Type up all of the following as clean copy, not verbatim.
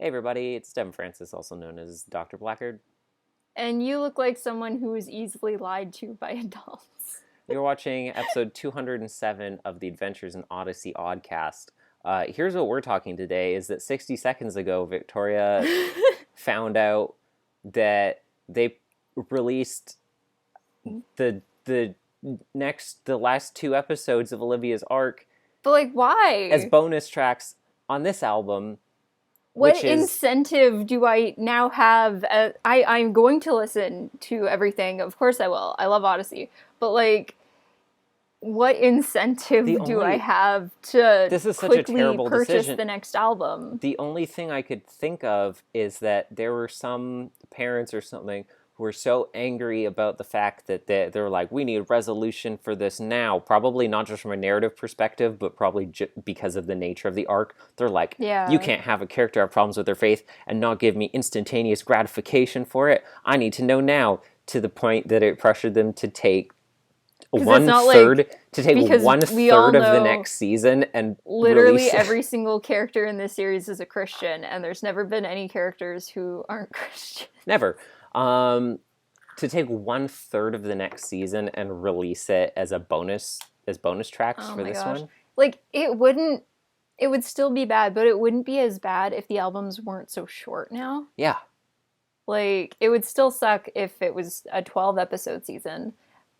Hey everybody, it's Devin Francis, also known as Dr. Blackard. And you look like someone who is easily lied to by adults. You're watching episode 207 of the Adventures in Odyssey Oddcast. Here's what we're talking today, is that 60 seconds ago, Victoria found out that they released the last two episodes of Olivia's arc. But, like, why? As bonus tracks on this album. What incentive do I now have? I'm going to listen to everything. Of course I will. I love Odyssey. But, like, what incentive do I have to quickly purchase the next album? The only thing I could think of is that there were some parents or something who were so angry about the fact that they're like, we need resolution for this now. Probably not just from a narrative perspective, but probably because of the nature of the arc. They're like, you can't have a character have problems with their faith and not give me instantaneous gratification for it. I need to know now, to the point that it pressured them to take one third of the next season and literally every single character in this series is a Christian, and there's never been any characters who aren't Christian. Never. To take 1/3 of the next season and release it as bonus tracks for this one. Like, it would still be bad, but it wouldn't be as bad if the albums weren't so short now. Yeah. Like, it would still suck if it was a 12-episode season.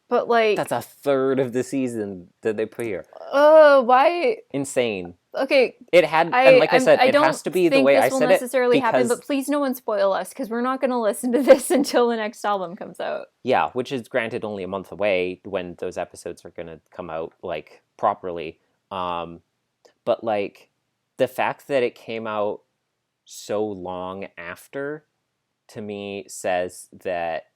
But, like... That's 1/3 of the season that they put here. Why? Insane. Okay. It had, and like I said, it has to be the way I said it. I don't think this will necessarily happen, but please no one spoil us, because we're not going to listen to this until the next album comes out. Yeah, which is granted only a month away when those episodes are going to come out, like, properly. But, like, the fact that it came out so long after, to me, says that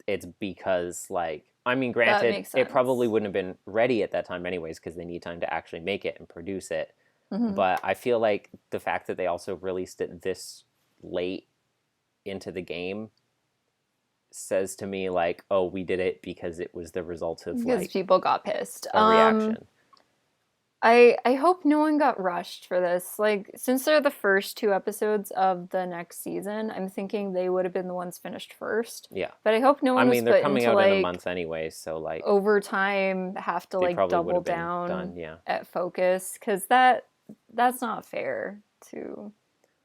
it's because, like, I mean, granted, it probably wouldn't have been ready at that time anyways, because they need time to actually make it and produce it. Mm-hmm. But I feel like the fact that they also released it this late into the game says to me, like, oh, we did it because it was the result of, because people got pissed. A reaction. I hope no one got rushed for this. Like, since they're the first two episodes of the next season, I'm thinking they would have been the ones finished first. Yeah. But I hope no one was they're coming out in a month anyway, so, like... over time, have to, like, double down at Focus. Because that's not fair to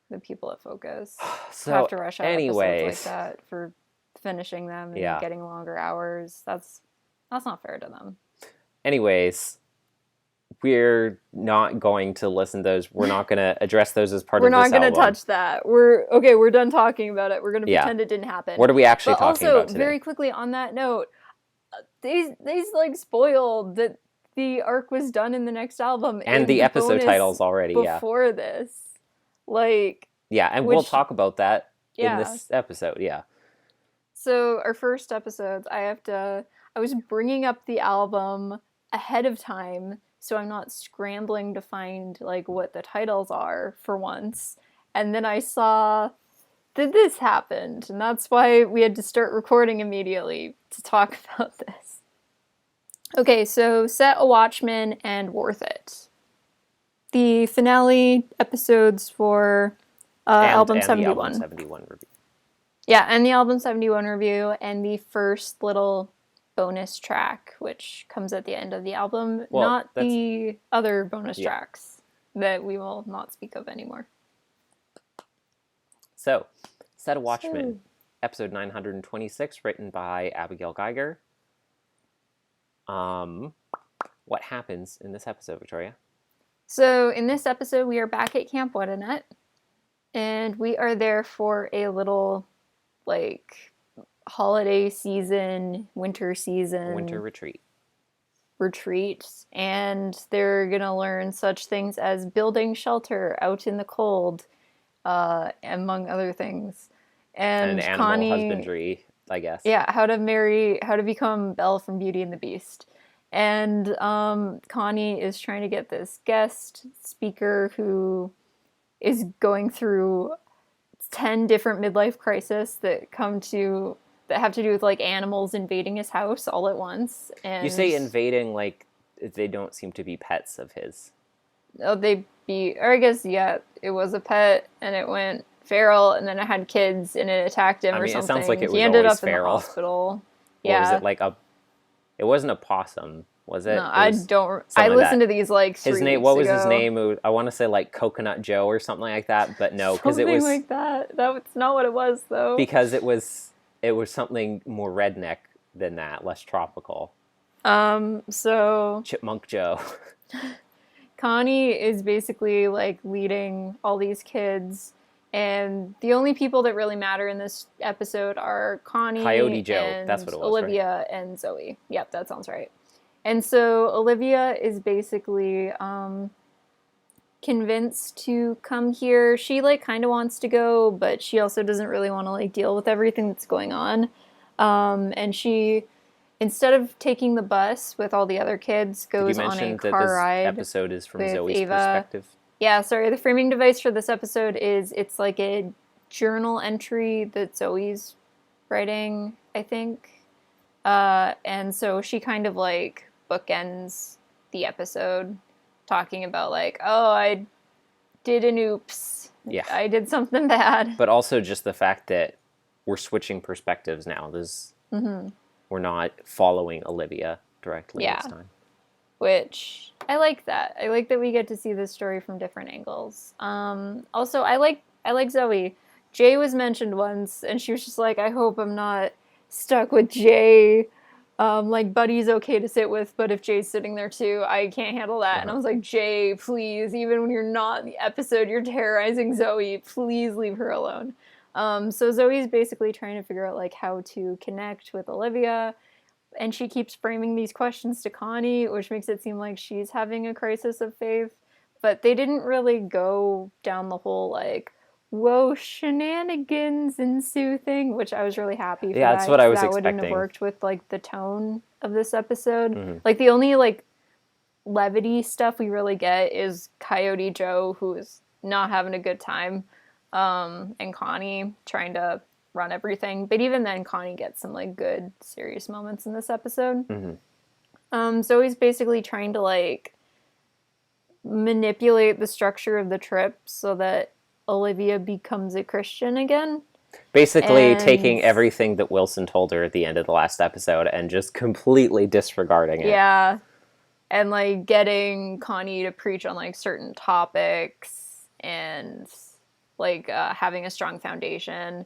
the people at Focus. So, have to rush out episodes like that for finishing them and getting longer hours. That's not fair to them. Anyways... We're not going to listen to those. We're not going to address those as part of this album. We're not going to touch that. We're done talking about it. We're going to pretend it didn't happen. What are we actually talking about today? Also, very quickly on that note, they like spoiled that the arc was done in the next album. And the episode titles already, before this. Like... Yeah, and we'll talk about that in this episode, So, our first episodes, I was bringing up the album ahead of time, so I'm not scrambling to find, like, what the titles are for once. And then I saw that this happened, and that's why we had to start recording immediately to talk about this. Okay, so Set a Watchman and Worth It. The finale episodes for Album 71. The Album 71 review. Yeah, and the Album 71 review, and the first little... bonus track, which comes at the end of the album, not the other bonus tracks that we will not speak of anymore. So, Set a Watchman, episode 926, written by Abigail Geiger. What happens in this episode, Victoria? So, in this episode, we are back at Camp Wetternet, and we are there for a little, like... holiday season, winter retreat, and they're gonna learn such things as building shelter out in the cold, among other things, and animal husbandry, I guess. Yeah, how to become Belle from Beauty and the Beast, and Connie is trying to get this guest speaker who is going through 10 different midlife crises that have to do with, like, animals invading his house all at once. And you say invading, like, they don't seem to be pets of his. Oh, they be, or I guess, yeah, it was a pet, and it went feral, and then it had kids, and it attacked him I or mean, it something. sounds like it He was ended always up in the feral. hospital. Or was Yeah. it like a... It wasn't a possum, was it? No, It I was don't. I something listened that... to these like His 3 name, weeks what was his ago. name? I want to say like Coconut Joe or something like that, but no, Something like that. That's not what it was, though. because it was something more redneck than that, less tropical. So Chipmunk Joe. Connie is basically like leading all these kids, and the only people that really matter in this episode are Coyote Connie Joe. That's and what it was, right? Olivia and Zoe. Yep, that sounds right. And so Olivia is basically convinced to come here. She like kind of wants to go, but she also doesn't really want to like deal with everything that's going on. And she, instead of taking the bus with all the other kids, Did you goes on a mention that car this ride episode is from with Zoe's Ava. perspective? Yeah, sorry. The framing device for this episode is it's like a journal entry that Zoe's writing, I think. And so she kind of like bookends the episode talking about like, oh, I did an oops. Yeah. I did something bad. But also just the fact that we're switching perspectives now. We're not following Olivia directly this time. Which I like that. I like that we get to see this story from different angles. Also, I like Zoe. Jay was mentioned once, and she was just like, I hope I'm not stuck with Jay. Like, Buddy's okay to sit with, but if Jay's sitting there too, I can't handle that. And I was like, Jay, please, even when you're not in the episode, you're terrorizing Zoe. Please leave her alone. So Zoe's basically trying to figure out like how to connect with Olivia, and she keeps framing these questions to Connie, which makes it seem like she's having a crisis of faith. But they didn't really go down the whole like, whoa, shenanigans ensue thing, which I was really happy for. Yeah, that's what I was that expecting. Wouldn't have worked with like the tone of this episode. Like the only like levity stuff we really get is Coyote Joe, who is not having a good time, and Connie trying to run everything. But even then, Connie gets some like good serious moments in this episode. Zoe's basically trying to like manipulate the structure of the trip so that Olivia becomes a Christian again. Basically taking everything that Wilson told her at the end of the last episode and just completely disregarding it. Yeah. And like getting Connie to preach on like certain topics and like having a strong foundation.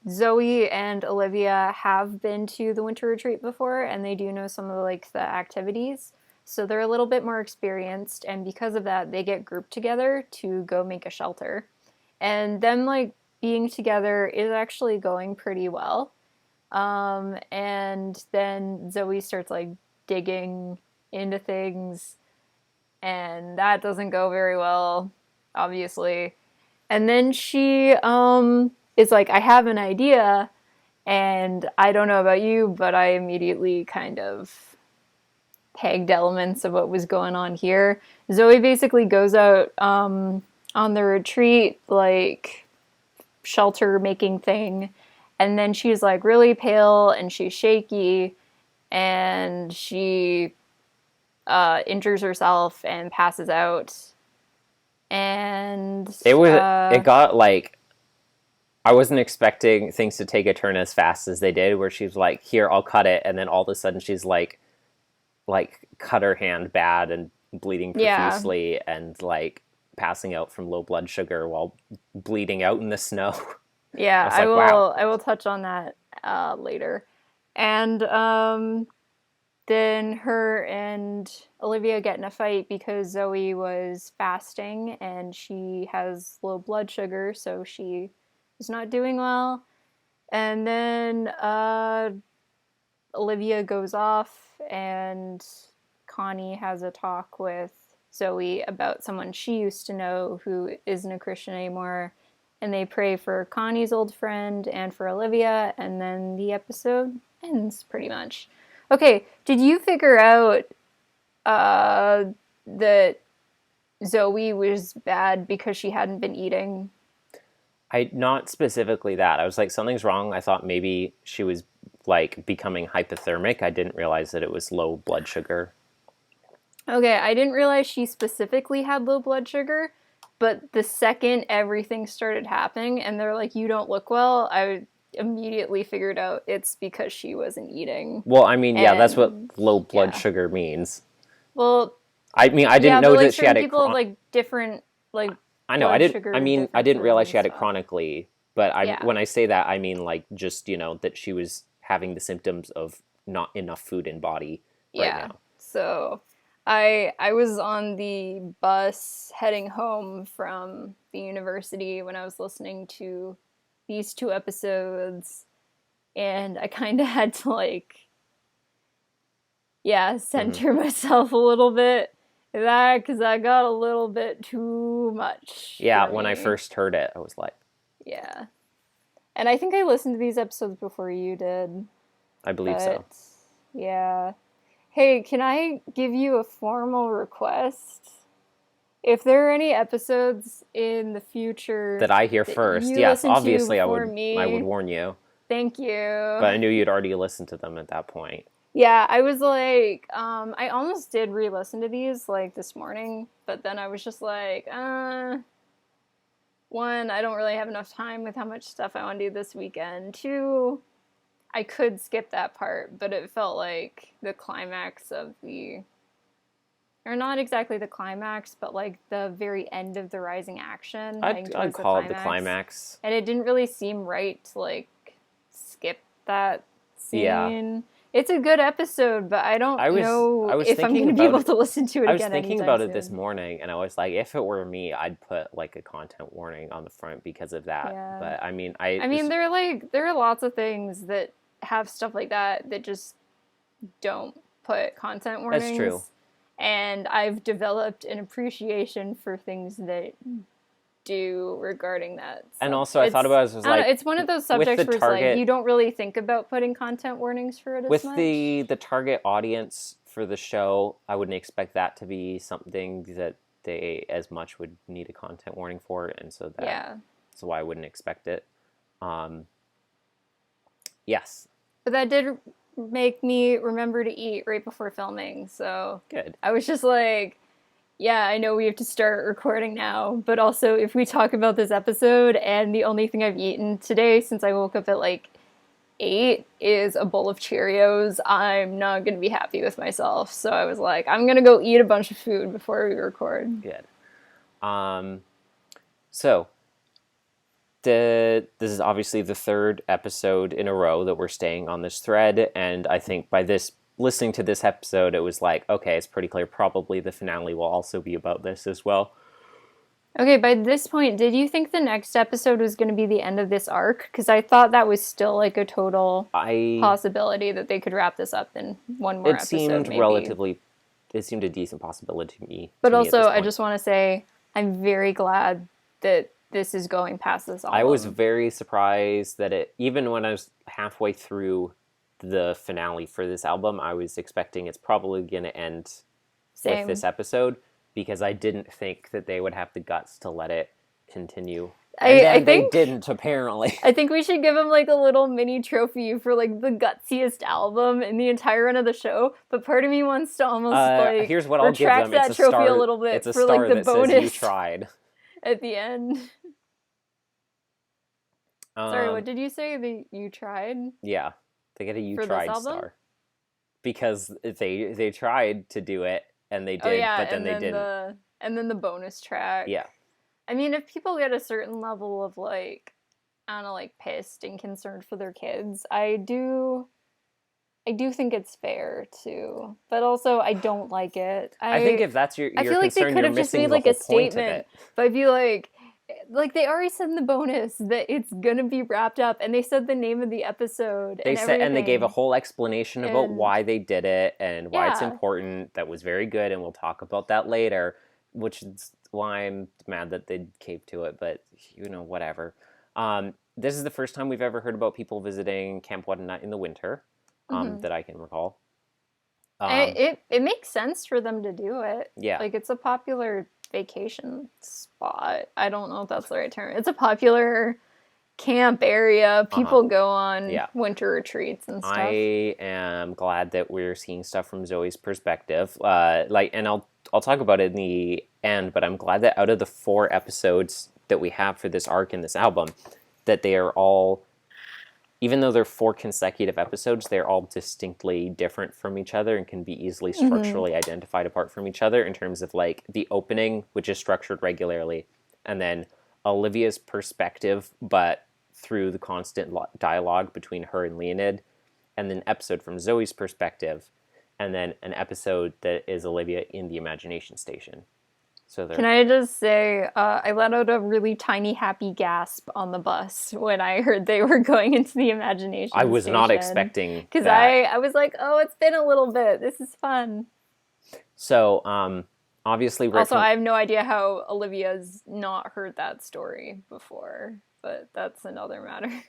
Zoe and Olivia have been to the winter retreat before, and they do know some of like the activities. So they're a little bit more experienced, and because of that, they get grouped together to go make a shelter. And them like being together is actually going pretty well. And then Zoe starts like digging into things, and that doesn't go very well, obviously. And then she is like, I have an idea, and I don't know about you, but I immediately kind of pegged elements of what was going on here. Zoe basically goes out on the retreat, like, shelter making thing, and then she's like really pale and she's shaky, and she injures herself and passes out. And it got like, I wasn't expecting things to take a turn as fast as they did, where she's like, here, I'll cut it, and then all of a sudden she's like cut her hand bad and bleeding profusely, and like passing out from low blood sugar while bleeding out in the snow. Yeah, I will. Wow. I will touch on that later. And then her and Olivia get in a fight because Zoe was fasting and she has low blood sugar, so she is not doing well. And then Olivia goes off, and Connie has a talk with Zoe about someone she used to know who isn't a Christian anymore. And they pray for Connie's old friend and for Olivia, and then the episode ends pretty much. Okay, did you figure out that Zoe was bad because she hadn't been eating? Not specifically that. I was like, something's wrong. I thought maybe she was like becoming hypothermic. I didn't realize that it was low blood sugar. Okay, I didn't realize she specifically had low blood sugar, but the second everything started happening and they're like, you don't look well, I immediately figured out it's because she wasn't eating. Well, I mean, yeah, that's what And low blood yeah. sugar means. Well, I mean, I didn't yeah, know but like that she certain had it. people have like different like I know. blood sugar I didn't differences realize she and had it stuff. chronically. But Yeah. when I say that, I mean like just that she was having the symptoms of not enough food in body right Yeah. now. So I was on the bus heading home from the university when I was listening to these two episodes, and I kind of had to like, yeah, Hmm. center myself a little bit. That because I got a little bit too much Yeah, for when I me. first heard it, I was like, Yeah. And I think I listened to these episodes before you did, I believe so. but yeah. Hey, can I give you a formal request? If there are any episodes in the future That I hear that first, you yes, listen to obviously before I would me, warn you. thank you. But I knew you'd already listened to them at that point. Yeah, I was like, I almost did re-listen to these like this morning, but then I was just like, one, I don't really have enough time with how much stuff I want to do this weekend. Two, I could skip that part, but it felt like the climax of the, or not exactly the climax, but like the very end of the rising action, heading I'd towards the call it the climax. climax. And it didn't really seem right to like skip that Yeah. scene. It's a good episode, but I don't I know was if I'm thinking going to be about able it. to listen to it I was again thinking anytime about it this soon. morning, and I was like, if it were me, I'd put like a content warning on the front because of that. Yeah. But I mean, I mean, there are lots of things that have stuff like that that just don't put content that's true. warnings. And I've developed an appreciation for things that do regarding that. And So also, I thought about it, was I don't know, like it's one of those with subjects the where it's like you target don't really think about putting content warnings for it as with much. the target audience for the show, I wouldn't expect that to be something that they as much would need a content warning for, and Yeah. so why I wouldn't expect it. Um, yes, But that did make me remember to eat right before filming. So good. I was just like, yeah, I know we have to start recording now, but also if we talk about this episode and the only thing I've eaten today since I woke up at like 8 is a bowl of Cheerios, I'm not going to be happy with myself. So I was like, I'm going to go eat a bunch of food before we record. Good. So this is obviously the third episode in a row that we're staying on this thread, and I think by this listening to this episode, it was like, okay, it's pretty clear. Probably the finale will also be about this as well. Okay, by this point, did you think the next episode was going to be the end of this arc? Because I thought that was still like a total possibility that they could wrap this up in one more episode, maybe. It seemed a decent possibility to me. But To me at also, this I point, just want to say I'm very glad that this is going past this album. I was very surprised that even when I was halfway through the finale for this album, I was expecting it's probably going to end with this episode, because I didn't think that they would have the guts to let it continue. And then they didn't, apparently. I think we should give them like a little mini trophy for like the gutsiest album in the entire run of the show. But part of me wants to almost like here's what I'll give them. that trophy a little bit it's a for star like the that bonus says you tried at the end. Sorry, what did you say? You tried? Yeah, they get a "you for tried" this album? star because they tried to do it and they did, but then they didn't. And then the bonus track. Yeah. I mean, if people get a certain level of like, I don't know, like pissed and concerned for their kids, I do think it's fair to, but also I don't like it. I think if that's your I feel like concern, they could have just made like a statement, but I'd be like they already said in the bonus that it's gonna be wrapped up, and they said the name of the episode. And they gave a whole explanation about why they did it and why it's important. That was very good, and we'll talk about that later. Which is why I'm mad that they caved to it, but whatever. This is the first time we've ever heard about people visiting Camp Wadena in the winter, that I can recall. It makes sense for them to do it. Yeah. Like, it's a popular vacation spot. I don't know if that's the right term. It's a popular camp area. People go on Yeah. winter retreats and stuff. I am glad that we're seeing stuff from Zoe's perspective. And I'll talk about it in the end, but I'm glad that out of the 4 episodes that we have for this arc in this album, that they are all, even though they're 4 consecutive episodes, they're all distinctly different from each other and can be easily structurally identified apart from each other in terms of like the opening, which is structured regularly, and then Olivia's perspective, but through the constant dialogue between her and Leonid, and then an episode from Zoe's perspective, and then an episode that is Olivia in the imagination station. So can I just say, I let out a really tiny happy gasp on the bus when I heard they were going into the imagination station. I was not expecting because I was like, oh, it's been a little bit. This is fun. So, obviously... Also, I have no idea how Olivia's not heard that story before, but that's another matter.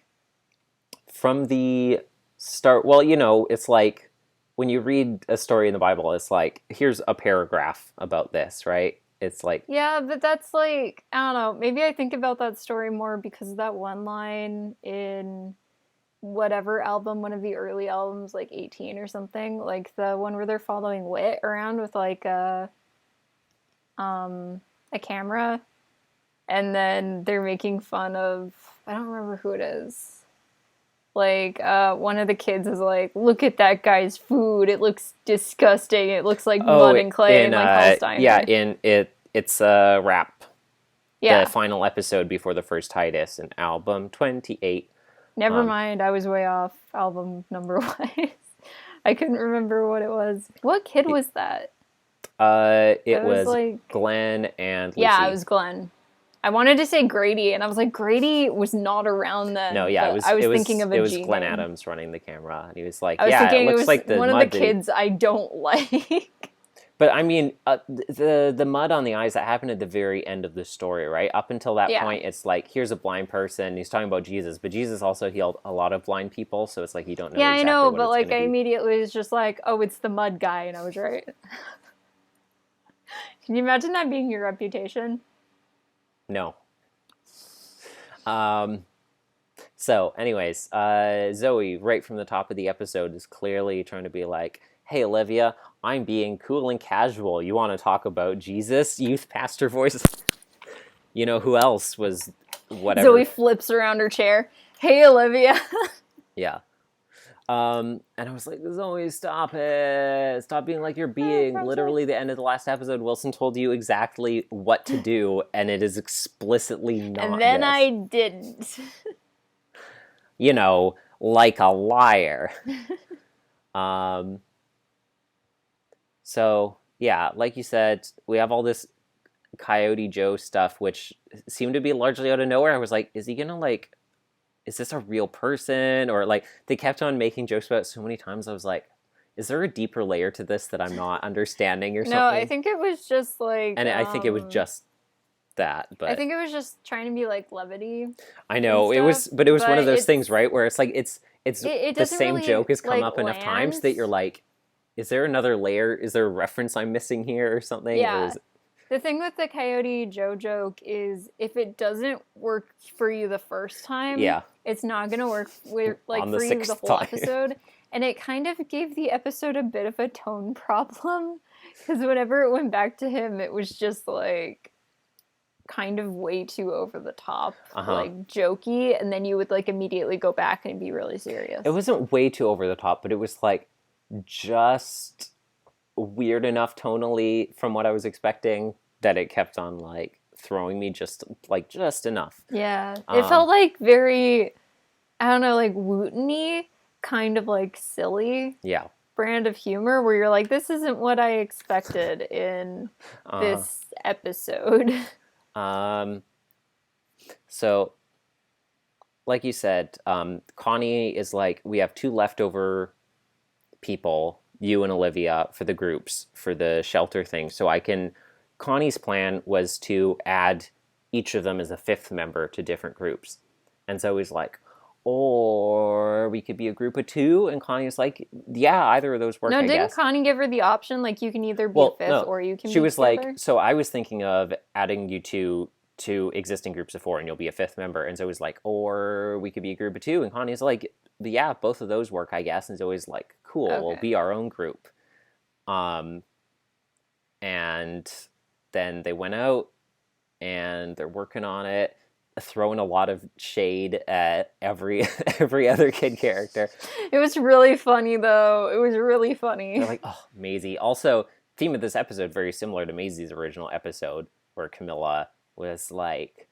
From the start, well, you know, it's like when you read a story in the Bible, it's like, here's a paragraph about this, right? It's like... Yeah, but that's like, I don't know, maybe I think about that story more because of that one line in whatever album, one of the early albums, like 18 or something, like the one where they're following Wit around with like a camera, and then they're making fun of, I don't remember who it is. Like, one of the kids is like, look at that guy's food. It looks disgusting. It looks like mud and clay and like Hallsteiner. Yeah, it's a rap. Yeah. The final episode before the first Titus in album 28. Never mind, I was way off album number wise. I couldn't remember what it was. What kid was that? It was like Glenn and Lucy. Yeah, it was Glenn. I wanted to say Grady, and I was like, Grady was not around then. No, yeah, I was thinking of a G. It was Glenn Adams running the camera, and he was like, it looks like the one mud of the kids I don't like. But I mean, the mud on the eyes, that happened at the very end of the story, right? Up until that point, it's like, here's a blind person. He's talking about Jesus, but Jesus also healed a lot of blind people, so it's like you don't know. Yeah, exactly I know, what but like I be. immediately was just like, oh, it's the mud guy, and I was right. Can you imagine that being your reputation? No. So, anyways, Zoe, right from the top of the episode, is clearly trying to be like, hey, Olivia, I'm being cool and casual. You want to talk about Jesus? Youth pastor voice. You know, who else was whatever? Zoe flips around her chair. Hey, Olivia. Yeah. And I was like, Zoe, stop it. Stop being like you're being. Literally, the end of the last episode, Wilson told you exactly what to do, and it is explicitly not And then this. I didn't. You know, like a liar. So, yeah, like you said, we have all this Coyote Joe stuff, which seemed to be largely out of nowhere. I was like, is he gonna, like, is this a real person? Or, like, they kept on making jokes about it so many times. I was like, is there a deeper layer to this that I'm not understanding or something? No, I think it was just, like... And I think it was just that, but... I think it was just trying to be, like, levity. I know, it was one of those things, right, where it's like, it's the same really, joke has come like, up enough times that you're like, is there another layer? Is there a reference I'm missing here or something? Yeah. Or is it... The thing with the Coyote Joe joke is if it doesn't work for you the first time, it's not going to work with, like, for you the whole episode. And it kind of gave the episode a bit of a tone problem because whenever it went back to him, it was just like kind of way too over the top, like jokey. And then you would like immediately go back and be really serious. It wasn't way too over the top, but it was like just weird enough tonally from what I was expecting that it kept on like throwing me just enough. Yeah. It felt like very, I don't know, like Wooten-y, kind of like silly brand of humor where you're like, this isn't what I expected in this episode. So like you said, Connie is like, we have 2 leftover people, you and Olivia, for the groups, for the shelter thing. So Connie's plan was to add each of them as a 5th member to different groups. And so he's like, or we could be a group of 2. And Connie's like, yeah, either of those work, I guess. No, didn't Connie give her the option? Like, you can either be a 5th or you can be She was together? like, so I was thinking of adding you 2 two existing groups of four and you'll be a fifth member. And Zoe's like, or we could be a group of two. And Connie's like, yeah, both of those work, I guess. And Zoe's like, cool, Okay. we'll be our own group. And then they went out and they're working on it, throwing a lot of shade at every other kid character. It was really funny, though. It was really funny. They're like, oh, Maisie. Also, theme of this episode very similar to Maisie's original episode, where Camilla was like,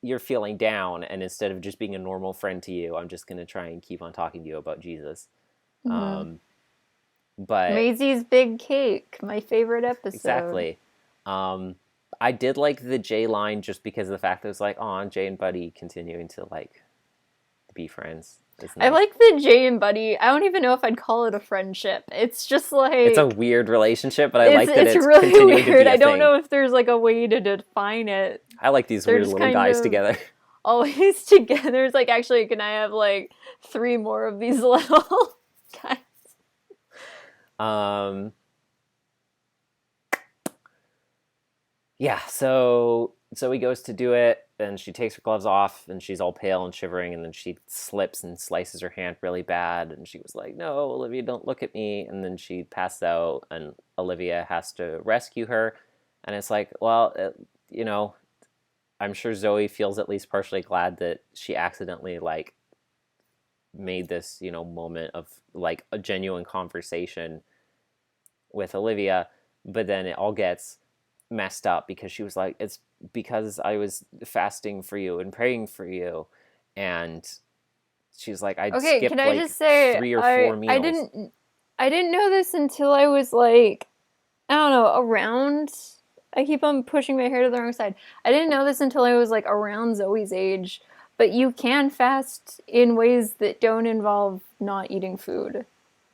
you're feeling down, and instead of just being a normal friend to you, I'm just going to try and keep on talking to you about Jesus. Mm-hmm. But Maisie's Big Cake, my favorite episode. Exactly. I did like the Jay line just because of the fact that it was like, oh, Jay and Buddy continuing to like be friends. Nice. I like the Jay and Buddy. I don't even know if I'd call it a friendship. It's just like, it's a weird relationship, but I like that it's really continuing weird. to be a I don't thing. know if there's like a way to define it. I like these They're weird just little kind guys of together. Always together. It's like, actually, can I have like 3 more of these little guys? Yeah, so Zoe goes to do it, and she takes her gloves off, and she's all pale and shivering, and then she slips and slices her hand really bad, and she was like, no, Olivia, don't look at me, and then she passed out, and Olivia has to rescue her, and it's like, well, you know, I'm sure Zoe feels at least partially glad that she accidentally, like, made this, you know, moment of, like, a genuine conversation with Olivia, but then it all gets messed up because she was like, it's because I was fasting for you and praying for you, and she's like, I skipped can I like just say 3 or 4 meals. I didn't know this until I was like, I don't know, around, I keep on pushing my hair to the wrong side. I didn't know this until I was like around Zoe's age, but you can fast in ways that don't involve not eating food.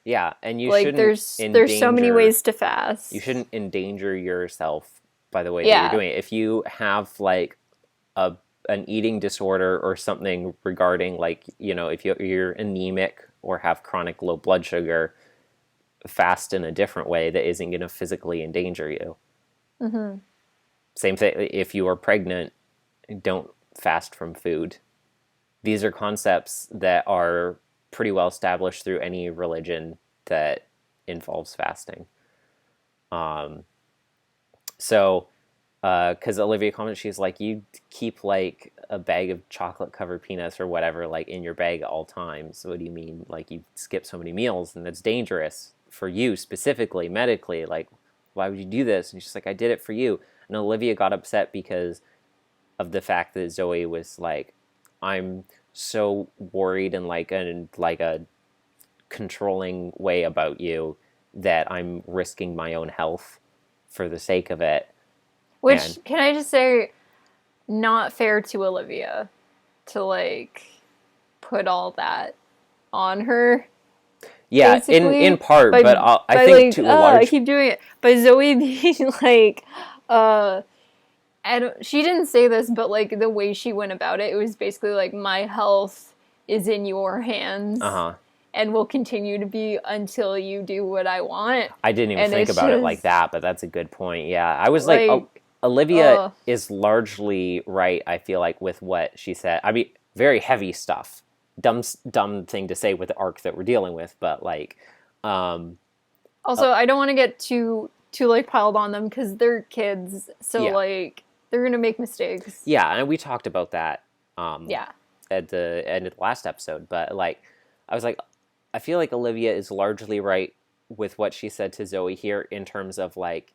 Yeah, and you like shouldn't there's so many ways to fast. You shouldn't endanger yourself by the way that you're doing it. If you have like an eating disorder or something regarding, like, you know, if you're anemic or have chronic low blood sugar, fast in a different way that isn't going to physically endanger you. Mm-hmm. Same thing if you are pregnant, don't fast from food. These are concepts that are pretty well established through any religion that involves fasting. So, because Olivia commented, she's like, you keep like a bag of chocolate covered peanuts or whatever, like in your bag at all times. So what do you mean? Like, you skip so many meals and that's dangerous for you specifically, medically. Like, why would you do this? And she's like, I did it for you. And Olivia got upset because of the fact that Zoe was like, I'm so worried in like a controlling way about you that I'm risking my own health for the sake of it. Which, can I just say, not fair to Olivia to like put all that on her. Yeah, in part, but I think like, to a large. I keep doing it. By Zoe being like, she didn't say this, but like the way she went about it, it was basically like, my health is in your hands. And will continue to be until you do what I want. I didn't even think about it like that, but that's a good point. Yeah, I was like, Olivia is largely right, I feel like, with what she said. I mean, very heavy stuff. Dumb thing to say with the arc that we're dealing with, but like... also, I don't want to get too like piled on them because they're kids, so like, they're going to make mistakes. Yeah, and we talked about that at the end of the last episode, but like, I was like, I feel like Olivia is largely right with what she said to Zoe here in terms of like,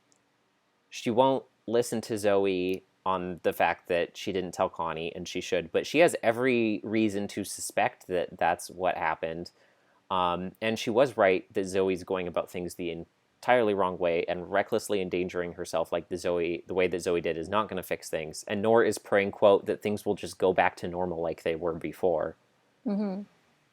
she won't listen to Zoe on the fact that she didn't tell Connie, and she should, but she has every reason to suspect that that's what happened. And she was right that Zoe's going about things the entirely wrong way and recklessly endangering herself, like the way that Zoe did is not going to fix things, and nor is praying, quote, that things will just go back to normal like they were before. Mm-hmm.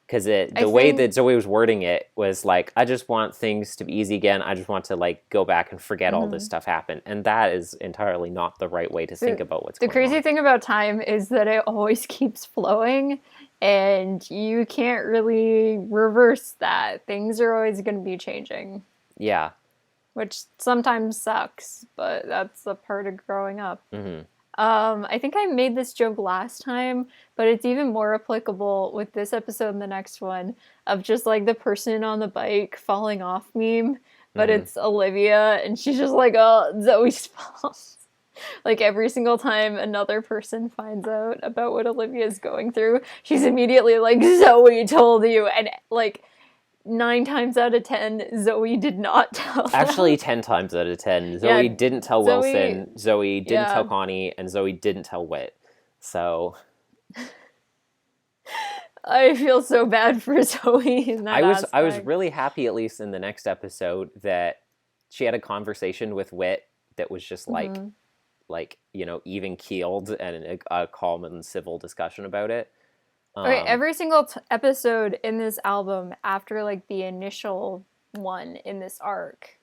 Because the way that Zoe was wording it was like, I just want things to be easy again. I just want to like go back and forget all this stuff happened. And that is entirely not the right way to think about what's going on. The crazy thing about time is that it always keeps flowing and you can't really reverse that. Things are always going to be changing. Yeah. Which sometimes sucks, but that's a part of growing up. Mm-hmm. I think I made this joke last time, but it's even more applicable with this episode and the next one of just like the person on the bike falling off meme, but Mm-hmm. it's Olivia and she's just like, oh, Zoe's fault. Like every single time another person finds out about what Olivia's going through, she's immediately like, Zoe told you. And like 9 times out of 10, Zoe did not tell them. Actually, 10 times out of 10, Zoe didn't tell Wilson, Zoe didn't tell Connie, and Zoe didn't tell Whit. So I feel so bad for Zoe in that I was really happy, at least in the next episode, that she had a conversation with Whit that was just like, you know, even keeled and a calm and civil discussion about it. Okay, every single episode in this album, after like the initial one in this arc,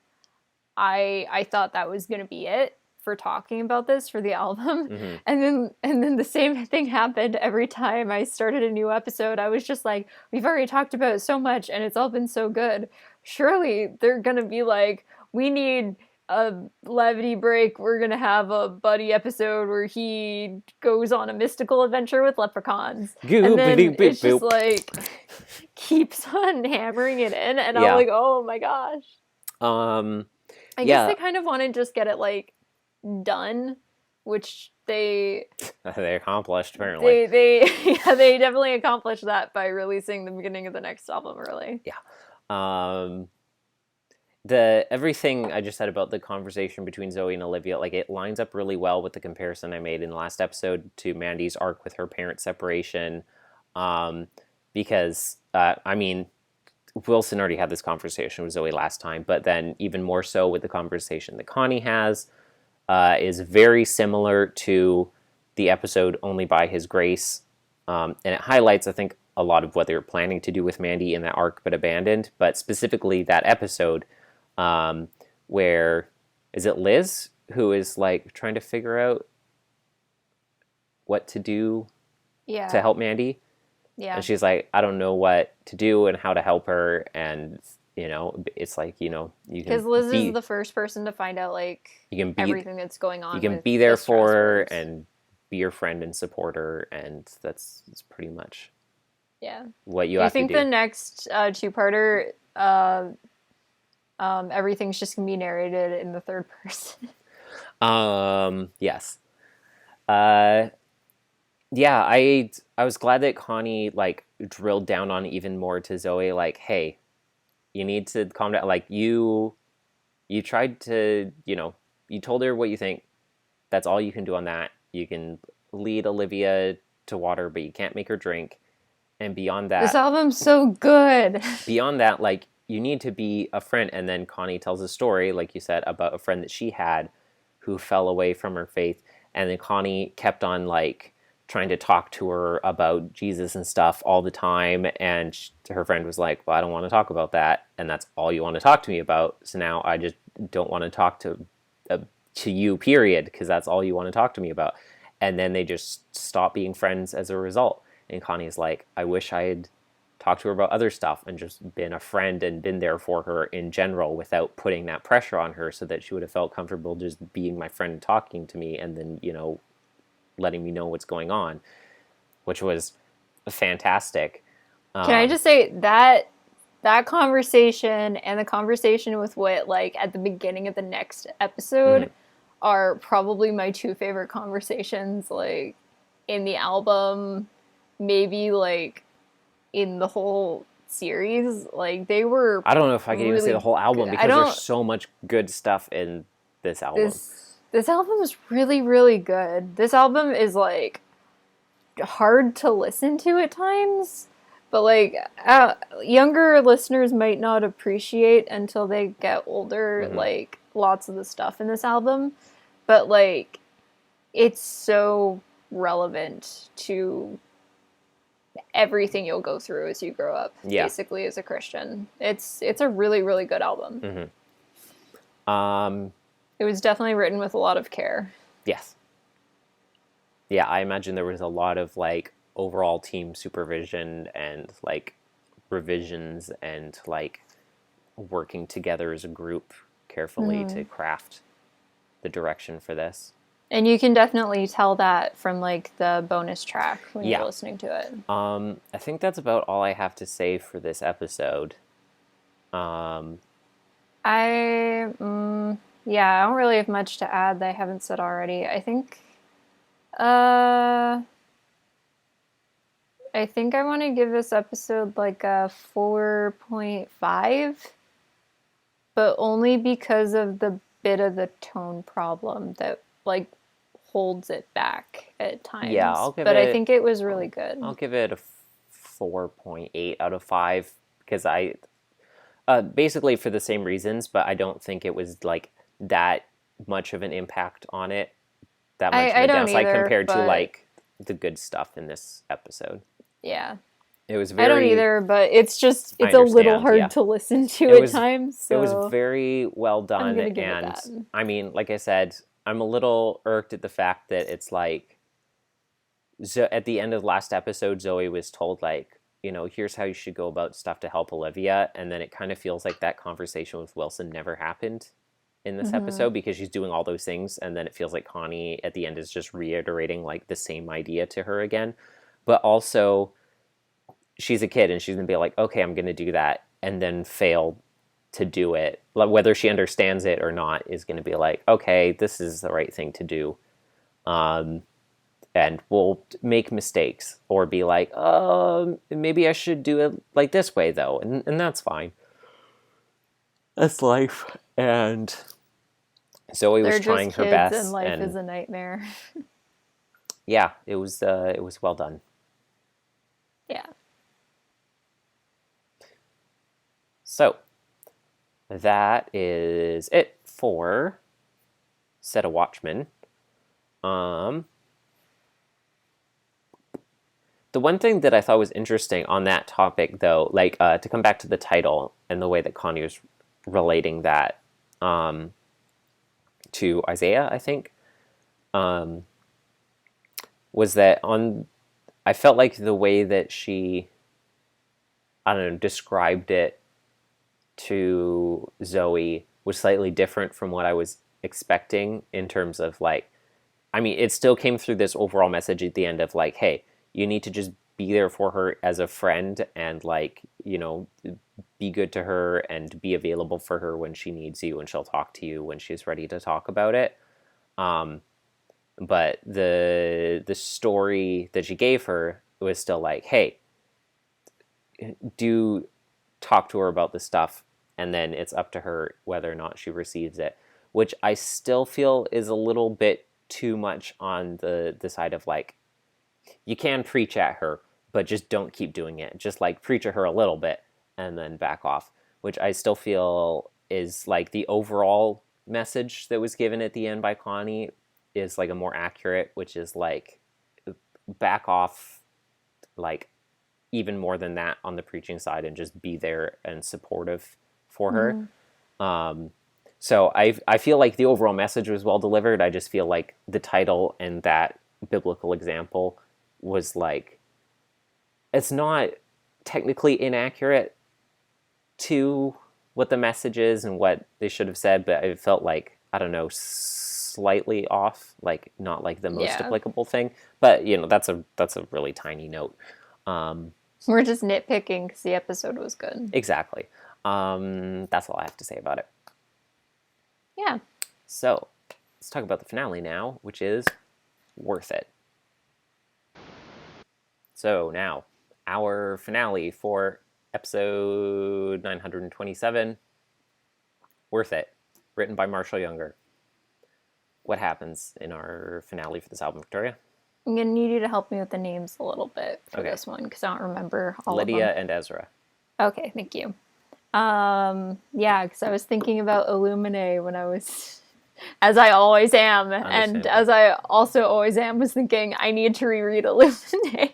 I thought that was gonna be it for talking about this for the album, and then the same thing happened every time I started a new episode. I was just like, we've already talked about it so much, and it's all been so good. Surely they're gonna be like, we need a levity break. We're gonna have a buddy episode where he goes on a mystical adventure with leprechauns, and then it's just like keeps on hammering it in, and I'm like, oh my gosh. I guess they kind of want to just get it like done, which they accomplished apparently. They definitely accomplished that by releasing the beginning of the next album early. Yeah. The everything I just said about the conversation between Zoe and Olivia, like it lines up really well with the comparison I made in the last episode to Mandy's arc with her parent separation, because I mean, Wilson already had this conversation with Zoe last time, but then even more so with the conversation that Connie has, is very similar to the episode Only by His Grace, and it highlights, I think, a lot of what they were planning to do with Mandy in that arc but abandoned, but specifically that episode where, is it Liz who is like trying to figure out what to do to help Mandy? Yeah. And she's like, I don't know what to do and how to help her. And, you know, it's like, you know, you can... Because Liz is the first person to find out, like, everything that's going on. You can be there for her and be your friend and support her. And that's pretty much what you have to do. I think the next two-parter, everything's just going to be narrated in the third person. Yes. Yeah, I was glad that Connie like drilled down on even more to Zoe, like, hey, you need to calm down. Like you tried to, you know, you told her what you think. That's all you can do on that. You can lead Olivia to water, but you can't make her drink. And beyond that, this album's so good. Beyond that, like, you need to be a friend. And then Connie tells a story, like you said, about a friend that she had who fell away from her faith. And then Connie kept on like trying to talk to her about Jesus and stuff all the time, and her friend was like, well, I don't want to talk about that, and that's all you want to talk to me about, so now I just don't want to talk to you, period, because that's all you want to talk to me about. And then they just stop being friends as a result. And Connie's like, I wish I had talked to her about other stuff and just been a friend and been there for her in general without putting that pressure on her, so that she would have felt comfortable just being my friend and talking to me, and then, you know, letting me know what's going on, which was fantastic. Can I just say that conversation and the conversation with Whit, like at the beginning of the next episode, are probably my two favorite conversations, like in the album, maybe like in the whole series. Like they were. I don't know if I can even say the whole album, because there's so much good stuff in this album. This album is really, really good. This album is, like, hard to listen to at times, but, like, younger listeners might not appreciate until they get older, like, lots of the stuff in this album. But, like, it's so relevant to everything you'll go through as you grow up, basically, as a Christian. It's a really, really good album. It was definitely written with a lot of care. Yes. Yeah, I imagine there was a lot of, like, overall team supervision and, like, revisions and, like, working together as a group carefully to craft the direction for this. And you can definitely tell that from like the bonus track when Yeah. you're listening to it. I think that's about all I have to say for this episode. I yeah, I don't really have much to add that I haven't said already. Uh I think I want to give this episode like a 4.5, but only because of the bit of the tone problem that like holds it back at Yeah, times. But I think it was really I'll good. give it a 4.8 out of 5 because basically for the same reasons, but I don't think it was like that much of an impact on it, that much of I a don't downside either, compared to but like the good stuff in this episode. yeah. It was I don't very, either, but it's I a little understand, yeah. hard to listen to It at was times, it was so very well I'm done, gonna give it and that. I mean, like I said, I'm a little irked at the fact that it's like at the end of the last episode, Zoe was told like, here's how you should go about stuff to help Olivia, and then it kind of feels like that conversation with Wilson never happened in this episode because she's doing all those things, and then it feels like Connie at the end is just reiterating like the same idea to her again, but also she's a kid and she's gonna be like, okay, I'm gonna do that, and then fail to do it. Like, whether she understands it or not is gonna be like, okay, this is the right thing to do. And we'll make mistakes or be like, maybe I should do it like this way though, and that's fine. That's life. And Zoe was They're just trying her kids best, and life and is a nightmare. yeah, it was well done. Yeah. So that is it for Set of Watchmen. The one thing that I thought was interesting on that topic, though, like to come back to the title and the way that Connie was relating that to Isaiah, I think, was that I felt like the way that she, I don't know, described it to Zoe was slightly different from what I was expecting in terms of like, I mean, it still came through this overall message at the end of like, hey, you need to just be there for her as a friend and like, be good to her and be available for her when she needs you, and she'll talk to you when she's ready to talk about it. But the story that she gave her was still like, hey, do talk to her about the stuff, and then it's up to her whether or not she receives it, which I still feel is a little bit too much on the side of like, you can preach at her, but just don't keep doing it. Just like preach at her a little bit and then back off, which I still feel is like the overall message that was given at the end by Connie is like a more accurate, which is like back off, like even more than that on the preaching side, and just be there and supportive for her. So I feel like the overall message was well delivered. I just feel like the title and that biblical example was like, it's not technically inaccurate to what the message is and what they should have said, but it felt like, I don't know, slightly off, like not like the most applicable thing. But that's a really tiny note. We're just nitpicking because the episode was good. Exactly. That's all I have to say about it. Yeah. So let's talk about the finale now, which is Worth It. So now, our finale for episode 927, Worth It, written by Marshall Younger. What happens in our finale for this album, Victoria? I'm going to need you to help me with the names a little bit for this one, because I don't remember all of them. Lydia and Ezra. Okay, thank you. Yeah, because I was thinking about Illuminae when I was, as I always am, and as I also always am, was thinking I need to reread Illuminae.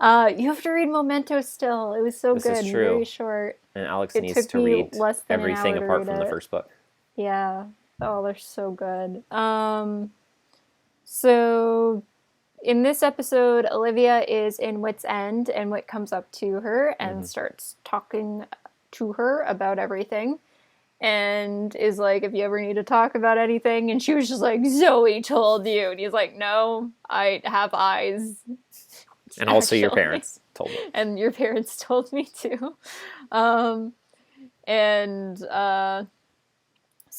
You have to read Memento still. It was so good. This is true. Very short. And Alex needs to read everything apart from the first book. Yeah. Oh, they're so good. So in this episode, Olivia is in Wit's End, and Wit comes up to her and starts talking to her about everything. and is like, if you ever need to talk about anything. And she was just like, Zoe told you. And he's like, no, I have eyes. And also your Actually. parents told me. And your parents told me too. Um, and so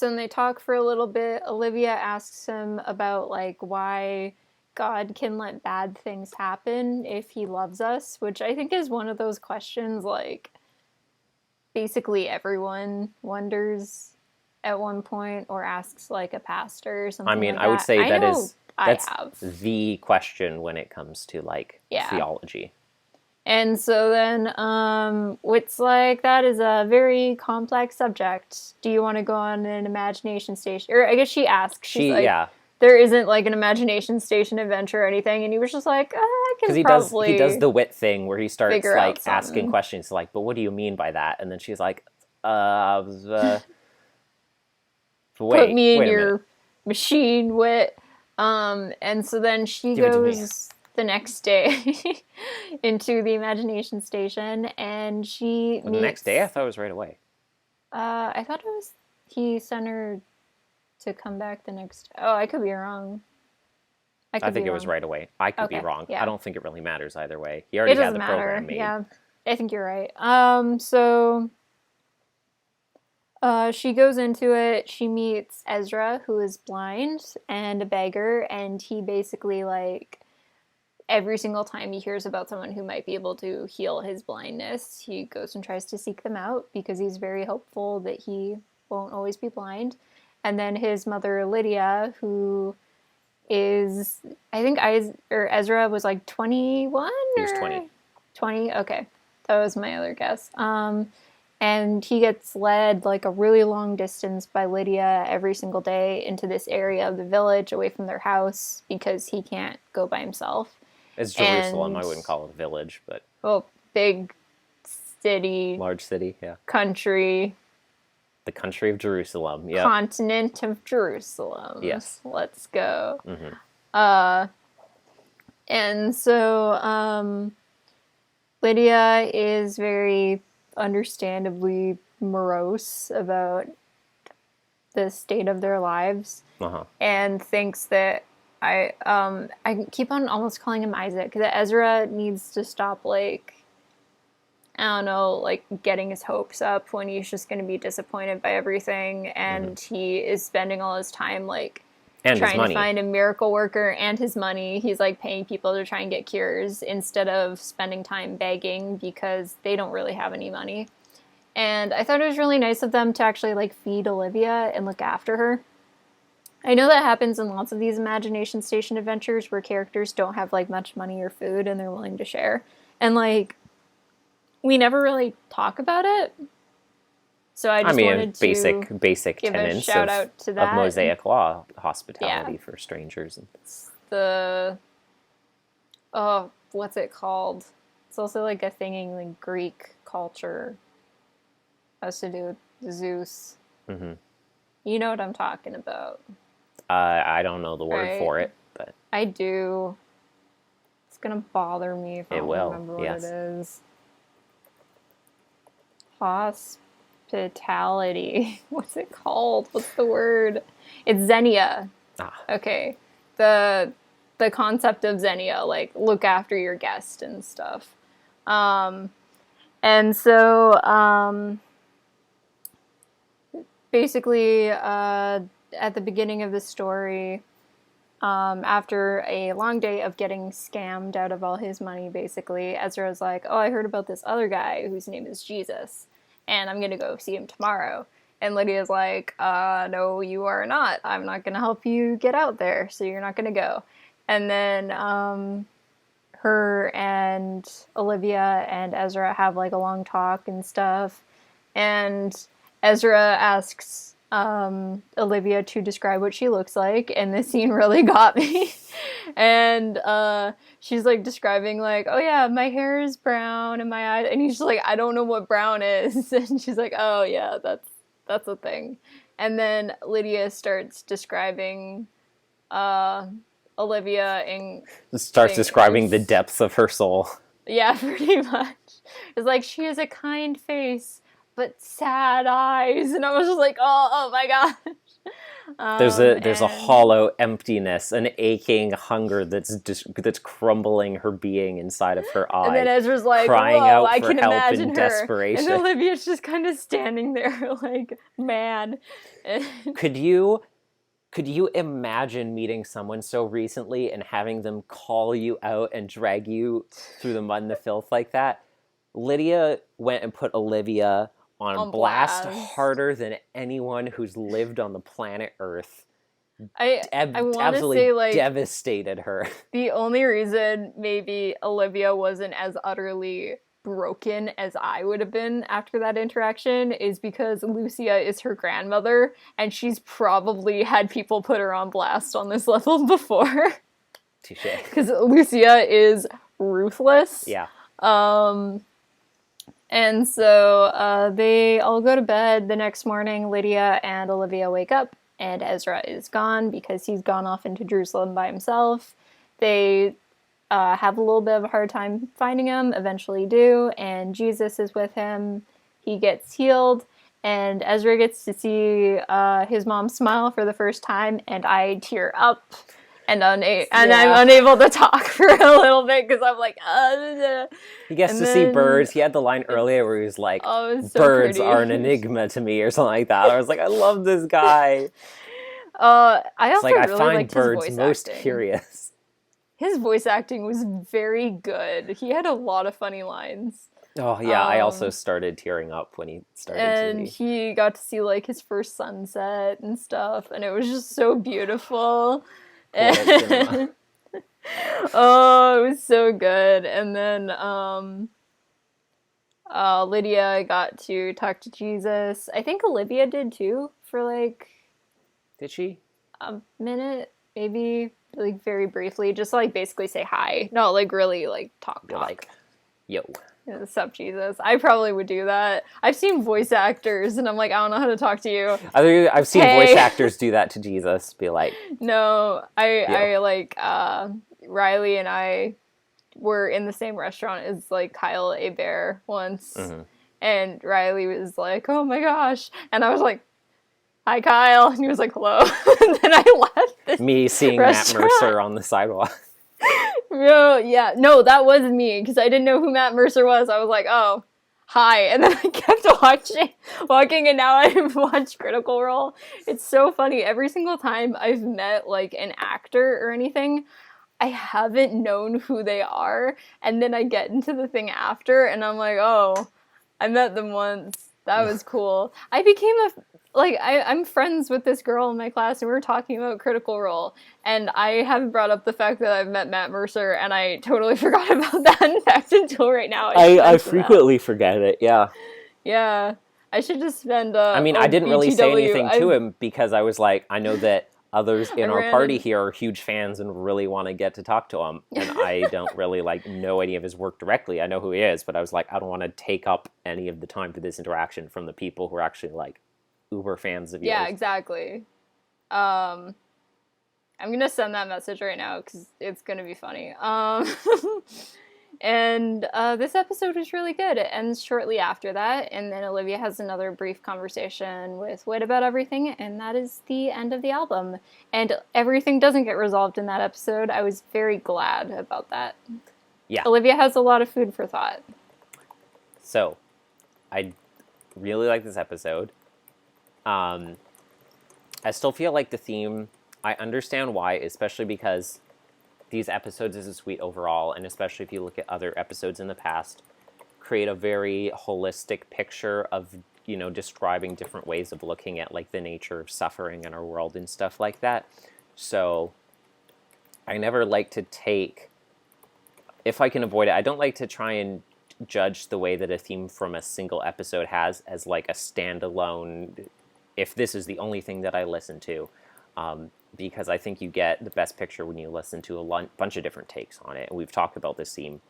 then they talk for a little bit. Olivia asks him about like why God can let bad things happen if he loves us, which I think is one of those questions like basically everyone wonders at one point or asks like a pastor or something. I mean, like I would say that's have the question when it comes to like theology. And so then it's like, that is a very complex subject. Do you want to go on an imagination station? Or I guess she asks. She's like, there isn't like an imagination station adventure or anything. And he was just like, I can probably he does the wit thing where he starts like asking something. questions like, but what do you mean by that? And then she's like, put me in your machine wit. And so then she goes the next day into the imagination station, and she meets... The next day? I thought it was right away. I thought it was... He sent her to come back the next... Oh, I could be wrong. I think it was right away. I could be wrong. Yeah. I don't think it really matters either way. He already had the program made. Yeah, I think you're right. So... she goes into it. She meets Ezra, who is blind and a beggar, and he basically, like, every single time he hears about someone who might be able to heal his blindness, he goes and tries to seek them out because he's very hopeful that he won't always be blind. And then his mother, Lydia, who is, I think Ezra was like 21? He was 20. 20? Okay. That was my other guess. And he gets led like a really long distance by Lydia every single day into this area of the village away from their house because he can't go by himself. It's Jerusalem. I wouldn't call it a village, but... Oh, big city. Large city, yeah. Country. The country of Jerusalem, yeah. Continent of Jerusalem. Yes. Let's go. Mm-hmm. And so Lydia is very... understandably morose about the state of their lives, and thinks that I keep on almost calling him Isaac, that Ezra needs to stop, like, I don't know, like, getting his hopes up when he's just going to be disappointed by everything, and he is spending all his time, like, trying to find a miracle worker and his money. He's like paying people to try and get cures instead of spending time begging because they don't really have any money. And I thought it was really nice of them to actually like feed Olivia and look after her. I know that happens in lots of these imagination station adventures where characters don't have like much money or food and they're willing to share. And like, we never really talk about it. So I just wanted to basic give tenets a shout out to that. Of Mosaic law, hospitality for strangers. It's what's it called? It's also like a thing in like Greek culture. Has to do with Zeus. Mm-hmm. You know what I'm talking about. I don't know the word for it, but I do. It's gonna bother me if I don't remember what it is. Hospitality. What's it called? What's the word? It's Xenia. Okay. The concept of Xenia, like look after your guest and stuff. And so basically at the beginning of the story, after a long day of getting scammed out of all his money, basically, Ezra's like, oh, I heard about this other guy whose name is Jesus, and I'm going to go see him tomorrow. And Lydia's like, no, you are not. I'm not going to help you get out there, so you're not going to go. And then her and Olivia and Ezra have like a long talk and stuff. And Ezra asks Olivia to describe what she looks like, and this scene really got me. And she's like describing like, oh yeah, my hair is brown and my eyes, and he's just like, I don't know what brown is. And she's like, oh yeah, that's a thing. And then Lydia starts describing Olivia and starts describing the depths of her soul. Yeah, pretty much. It's like, she has a kind face, but sad eyes. And I was just like, oh my gosh. There's a hollow emptiness, an aching hunger that's crumbling her being inside of her eye. And then Ezra's like, crying whoa, out I for can help imagine in her. desperation. And Olivia's just kind of standing there like, man. Could you imagine meeting someone so recently and having them call you out and drag you through the mud and the filth like that? Lydia went and put Olivia on blast harder than anyone who's lived on the planet Earth. I want to say, like, devastated her. The only reason maybe Olivia wasn't as utterly broken as I would have been after that interaction is because Lucia is her grandmother, and she's probably had people put her on blast on this level before. Touche. Because Lucia is ruthless. Yeah. And so they all go to bed. The next morning, Lydia and Olivia wake up, and Ezra is gone because he's gone off into Jerusalem by himself. They have a little bit of a hard time finding him, eventually do, and Jesus is with him. He gets healed, and Ezra gets to see his mom smile for the first time, and I tear up. And I'm unable to talk for a little bit because I'm like, He gets to see birds. He had the line earlier where he was like, so birds pretty. are an enigma to me, or something like that. I was like, I love this guy. I also like, really I find liked birds his voice most acting. curious. His voice acting was very good. He had a lot of funny lines. Oh, yeah, I also started tearing up when he started and he got to see, like, his first sunset and stuff, and it was just so beautiful. Oh, it was so good. And then Lydia got to talk to Jesus. I think Olivia did too, for like... Did she? A minute, maybe, like, very briefly. Just, like, basically say hi. Not, like, really, like, talk. Like, yo. What's up, Jesus? I probably would do that. I've seen voice actors, and I'm like, I don't know how to talk to you. I've seen voice actors do that to Jesus. Be like... No, I like, Riley and I were in the same restaurant as, like, Kyle Hebert once. Mm-hmm. And Riley was like, oh my gosh. And I was like, hi, Kyle. And he was like, hello. And then I left. Me seeing restaurant. Matt Mercer on the sidewalk. No, that was me, because I didn't know who Matt Mercer was. I was like, oh, hi. And then I kept walking, and now I've watched Critical Role. It's so funny. Every single time I've met, like, an actor or anything, I haven't known who they are. And then I get into the thing after, and I'm like, oh, I met them once. That was cool. I became I'm friends with this girl in my class, and we were talking about Critical Role, and I haven't brought up the fact that I've met Matt Mercer, and I totally forgot about that, in fact, until right now. I frequently forget it, yeah. Yeah. I should just spend I didn't really say anything to him, because I was like, I know that others in our party here are huge fans and really want to get to talk to him, and I don't really, like, know any of his work directly. I know who he is, but I was like, I don't want to take up any of the time for this interaction from the people who are actually, like, uber fans of yours. Yeah, exactly. I'm gonna send that message right now because it's gonna be funny. And this episode was really good. It ends shortly after that, and then Olivia has another brief conversation with Whit about everything, and that is the end of the album. And everything doesn't get resolved in that episode. I was very glad about that. Yeah. Olivia has a lot of food for thought. So, I really like this episode. I still feel like the theme, I understand why, especially because these episodes is a sweet overall, and especially if you look at other episodes in the past, create a very holistic picture of, you know, describing different ways of looking at, like, the nature of suffering in our world and stuff like that. So I never like to take, if I can avoid it, I don't like to try and judge the way that a theme from a single episode has as, like, a standalone, if this is the only thing that I listen to, because I think you get the best picture when you listen to a bunch of different takes on it. And we've talked about this theme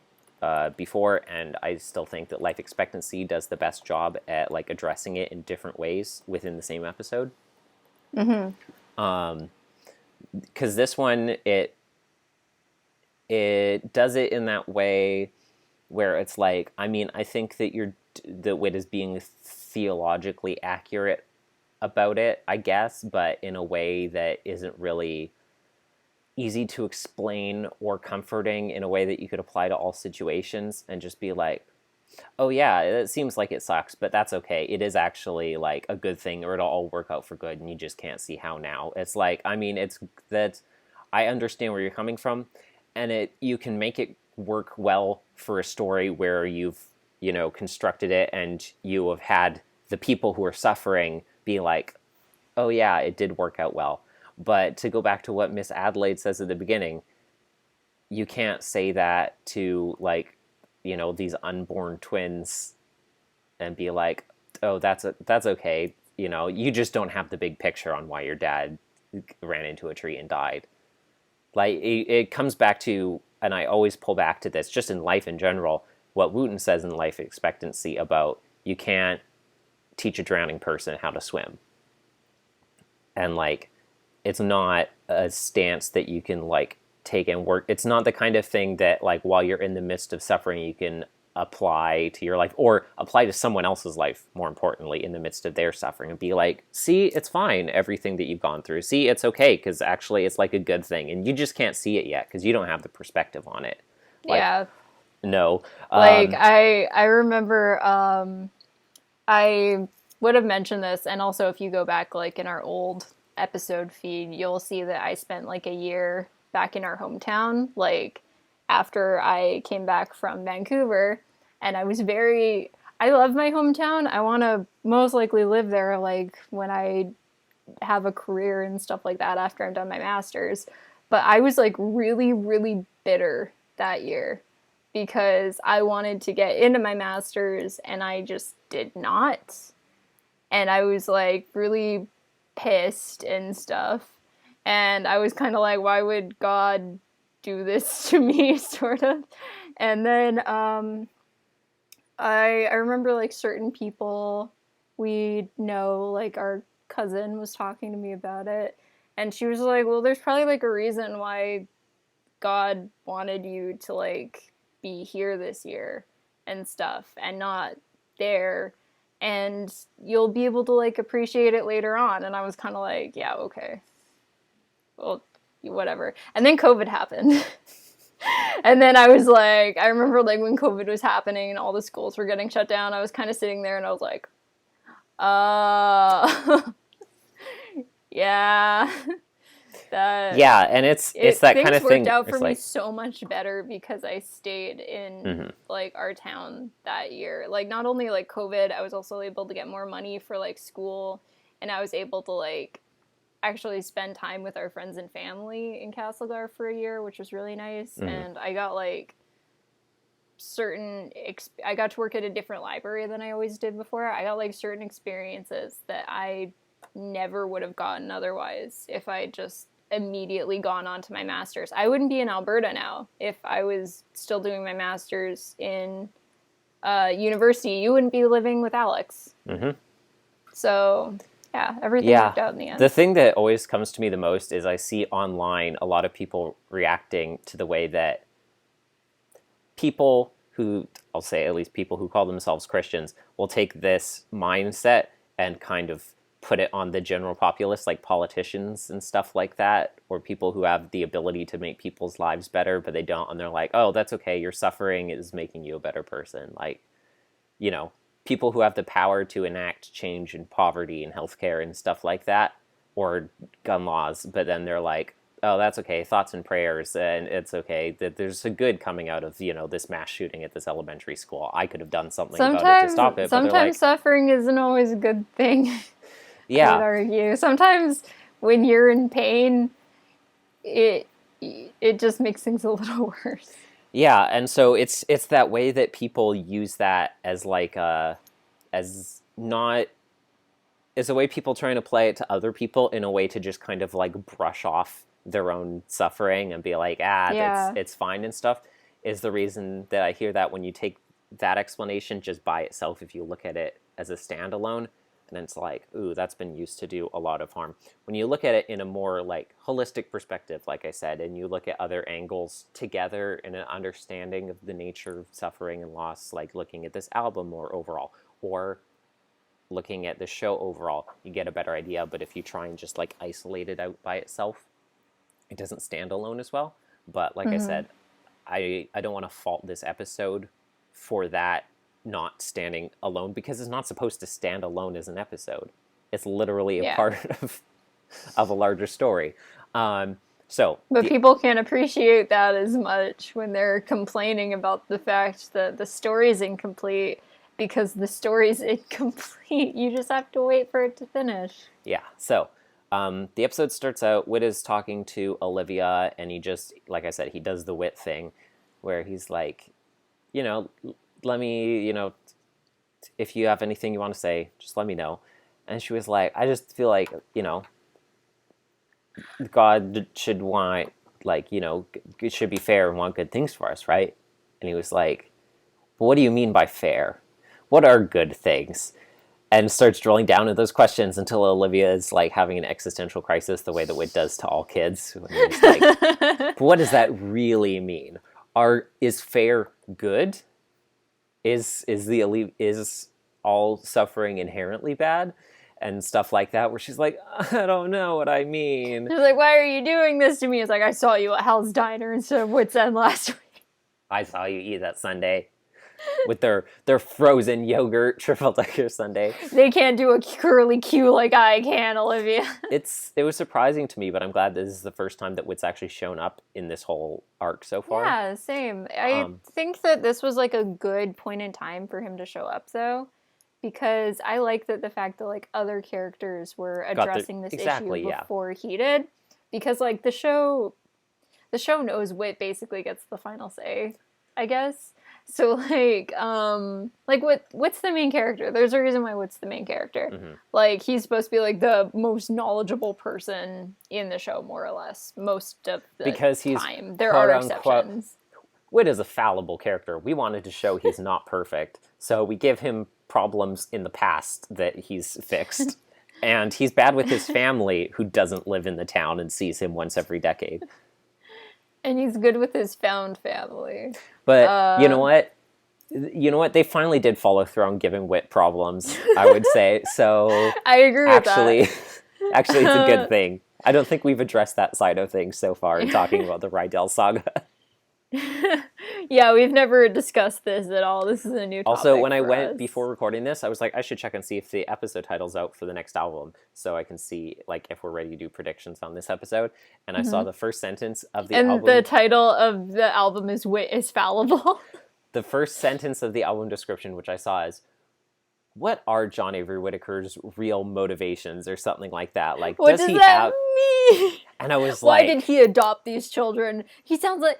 before, and I still think that life expectancy does the best job at, like, addressing it in different ways within the same episode. Mm-hmm. Because this one, it does it in that way where it's like, I mean, I think that Whit is being theologically accurate about it, I guess, but in a way that isn't really easy to explain or comforting in a way that you could apply to all situations and just be like, oh yeah, it seems like it sucks, but that's okay. It is actually like a good thing, or it'll all work out for good, and you just can't see how now. It's like, I mean, it's that I understand where you're coming from, and you can make it work well for a story where you've, constructed it and you have had the people who are suffering be like, oh yeah, it did work out well. But to go back to what Miss Adelaide says at the beginning, you can't say that to like, these unborn twins and be like, oh, that's okay. You just don't have the big picture on why your dad ran into a tree and died. Like it comes back to, and I always pull back to this, just in life in general, what Wooten says in Life Expectancy about you can't teach a drowning person how to swim. And like, it's not a stance that you can like take and work. It's not the kind of thing that like while you're in the midst of suffering, you can apply to your life or apply to someone else's life, more importantly, in the midst of their suffering and be like, see, it's fine, everything that you've gone through. See, it's okay, because actually it's like a good thing. And you just can't see it yet because you don't have the perspective on it. Like, yeah. No. Like, I remember, I would have mentioned this, and also if you go back, like, in our old episode feed, you'll see that I spent, like, a year back in our hometown, like, after I came back from Vancouver, and I love my hometown. I want to most likely live there, like, when I have a career and stuff like that after I've done my master's. But I was, like, really, really bitter that year because I wanted to get into my master's and I just did not. And I was, like, really pissed and stuff. And I was kind of like, why would God do this to me, sort of? And then I remember, like, certain people we know, like, our cousin was talking to me about it. And she was like, well, there's probably, like, a reason why God wanted you to, like, be here this year and stuff and not there. And you'll be able to, like, appreciate it later on. And I was kind of like, yeah, okay. Well, whatever. And then COVID happened. And then I was like, I remember, like, when COVID was happening and all the schools were getting shut down, I was kind of sitting there and I was like, yeah. Yeah, and it's that kind of thing. Things worked out for me so much better because I stayed in like our town that year. Like, not only like COVID, I was also able to get more money for like school, and I was able to like actually spend time with our friends and family in Castlegar for a year, which was really nice. And I got like I got to work at a different library than I always did before. I got like certain experiences that I never would have gotten otherwise if I just immediately gone on to my master's. I wouldn't be in Alberta now if I was still doing my master's in university. You wouldn't be living with Alex. So yeah, everything worked out in the end. The thing that always comes to me the most is I see online a lot of people reacting to the way that people who, I'll say at least people who call themselves Christians, will take this mindset and kind of put it on the general populace, like politicians and stuff like that, or people who have the ability to make people's lives better, but they don't, and they're like, oh, that's okay, your suffering is making you a better person. Like, people who have the power to enact change in poverty and healthcare and stuff like that, or gun laws, but then they're like, oh, that's okay, thoughts and prayers, and it's okay, that there's a good coming out of, this mass shooting at this elementary school. I could have done something about it to stop it. Sometimes like, suffering isn't always a good thing. Yeah. I would argue. Sometimes when you're in pain, it just makes things a little worse. Yeah, and so it's that way that people use that as like as a way people trying to play it to other people in a way to just kind of like brush off their own suffering and be like, it's fine and stuff, is the reason that I hear that when you take that explanation just by itself, if you look at it as a standalone, and it's like, ooh, that's been used to do a lot of harm. When you look at it in a more like holistic perspective, like I said, and you look at other angles together in an understanding of the nature of suffering and loss, like looking at this album more overall, or looking at the show overall, you get a better idea. But if you try and just like isolate it out by itself, it doesn't stand alone as well. But like I said, I don't want to fault this episode for that not standing alone, because it's not supposed to stand alone as an episode. It's literally a part of a larger story. But people can't appreciate that as much when they're complaining about the fact that the story is incomplete, because the story's incomplete. You just have to wait for it to finish. Yeah, so the episode starts out, Whit is talking to Olivia, and he just, like I said, he does the Whit thing, where he's like, let me, if you have anything you want to say, just let me know. And she was like, I just feel like, God should want, it should be fair and want good things for us, right? And he was like, well, what do you mean by fair? What are good things? And starts drilling down into those questions until Olivia is like having an existential crisis, the way that Whit does to all kids. And he's like, but what does that really mean? Is fair good? Is all suffering inherently bad? And stuff like that, where she's like, I don't know what I mean. She's like, why are you doing this to me? It's like, I saw you at Hal's Diner instead of Wit's End last week. I saw you eat that sundae with their frozen yogurt triple decker sundae. They can't do a curly Q like I can, Olivia. It was surprising to me, but I'm glad this is the first time that Wit's actually shown up in this whole arc so far. Yeah, same. I think that this was like a good point in time for him to show up, though. Because I like that the fact that like other characters were addressing this issue before he did. Because like the show knows Whit basically gets the final say, I guess. So Whit's the main character. There's a reason why Whit's the main character. Mm-hmm. Like he's supposed to be like the most knowledgeable person in the show, more or less, most of the because he's time. There are exceptions. Whit is a fallible character. We wanted to show he's not perfect, so we give him problems in the past that he's fixed. And he's bad with his family, who doesn't live in the town and sees him once every decade. And he's good with his found family. But you know what? They finally did follow through on giving Whit problems, I would say. So I agree with that. Actually, it's a good thing. I don't think we've addressed that side of things so far in talking about the Rydell saga. Yeah, we've never discussed this at all. This is a new topic. Also, when I went before recording this, I was like, I should check and see if the episode title's out for the next album, so I can see like if we're ready to do predictions on this episode. And I saw the first sentence of the album. And the title of the album is Whit is Fallible. The first sentence of the album description, which I saw, is, what are John Avery Whittaker's real motivations, or something like that? Like, what does that mean? And I was like, why did he adopt these children? He sounds like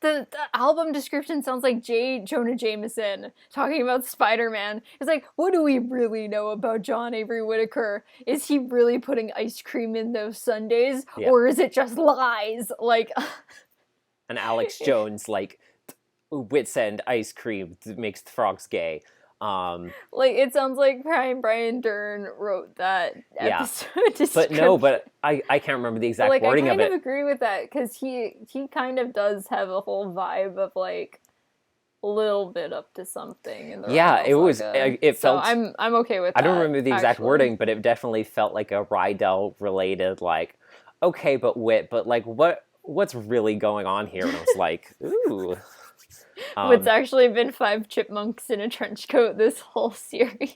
the album description sounds like J. Jonah Jameson talking about Spider-Man. It's like, what do we really know about John Avery Whittaker? Is he really putting ice cream in those sundaes? Yeah. Or is it just lies? Like, and Alex Jones, like, Wits End ice cream makes the frogs gay. Like, it sounds like Brian Dern wrote that episode description. But no, I can't remember the exact wording of it. I kind of agree with that, because he kind of does have a whole vibe of, like, a little bit up to something in the it felt... I'm okay with that. I don't remember the exact wording, but it definitely felt like a Rydell-related, like, okay, but Whit, but, like, what's really going on here? And I was like, ooh... It's actually been 5 chipmunks in a trench coat this whole series.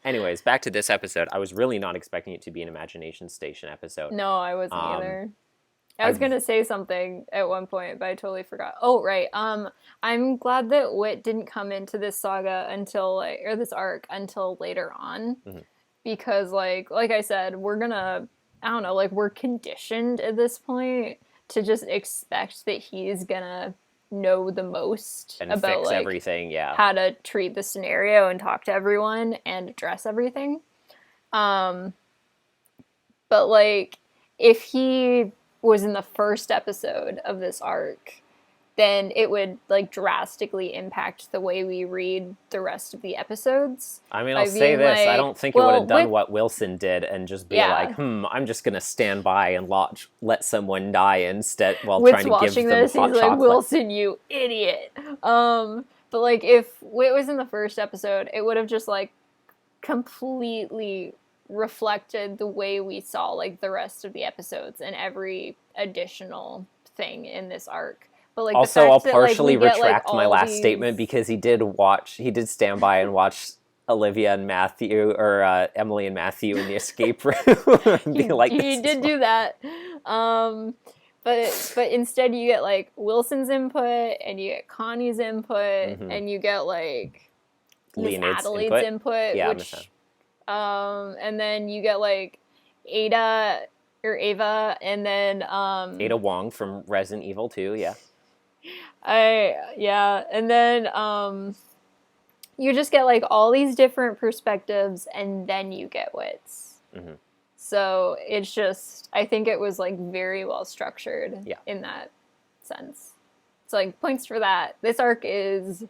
Anyways, back to this episode. I was really not expecting it to be an Imagination Station episode. No, I wasn't either. I was going to say something at one point, but I totally forgot. Oh, right. I'm glad that Whit didn't come into this saga or this arc until later on. Mm-hmm. Because, like I said, we're conditioned at this point to just expect that he's gonna know the most and about fix everything, how to treat the scenario and talk to everyone and address everything. But like, if he was in the first episode of this arc, then it would like drastically impact the way we read the rest of the episodes. I mean, I'll say this, I don't think it would have done what Wilson did and just be like, I'm just going to stand by and let someone die instead while trying to give them hot chocolate. He's like, Wilson, you idiot. But like, if Whit was in the first episode, it would have just like completely reflected the way we saw like the rest of the episodes and every additional thing in this arc. But like Also, I'll partially get, like, retract my last statement because he did stand by and watch Olivia and Matthew, or Emily and Matthew in the escape room. He did do that. But instead you get like Wilson's input and you get Connie's input and you get like Miss Adelaide's input, which and then you get like Ava, and then Ada Wong from Resident Evil 2, yeah. And then you just get like all these different perspectives, and then you get Wits. Mm-hmm. So it's just, I think it was like very well structured in that sense. So like points for that. This arc is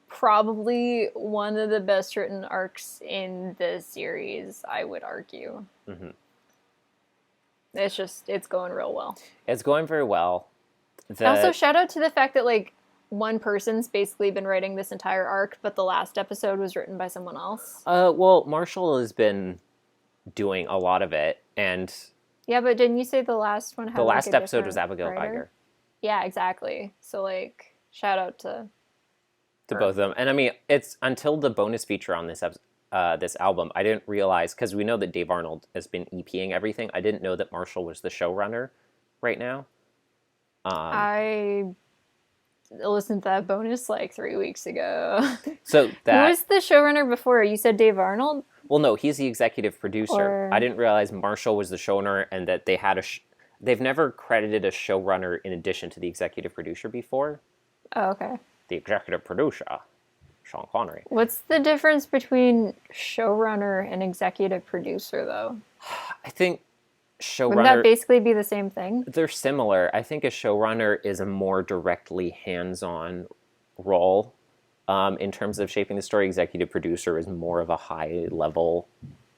probably one of the best written arcs in the series, I would argue. Mm-hmm. It's going real well. It's going very well. Also, shout out to the fact that like one person's basically been writing this entire arc, but the last episode was written by someone else. Well, Marshall has been doing a lot of it, and yeah, but didn't you say the last one had the last episode was Abigail Geiger? Yeah, exactly. So like, shout out to both of them. And I mean, it's until the bonus feature on this album, I didn't realize, because we know that Dave Arnold has been EPing everything. I didn't know that Marshall was the showrunner right now. I listened to that bonus like 3 weeks ago. So that who was the showrunner before? You said Dave Arnold? Well, no, he's the executive producer. I didn't realize Marshall was the showrunner, and that they had they've never credited a showrunner in addition to the executive producer before. Oh, okay. The executive producer, Sean Connery. What's the difference between showrunner and executive producer, though? I think showrunner... Wouldn't that basically be the same thing? They're similar. I think a showrunner is a more directly hands-on role. In terms of shaping the story, executive producer is more of a high-level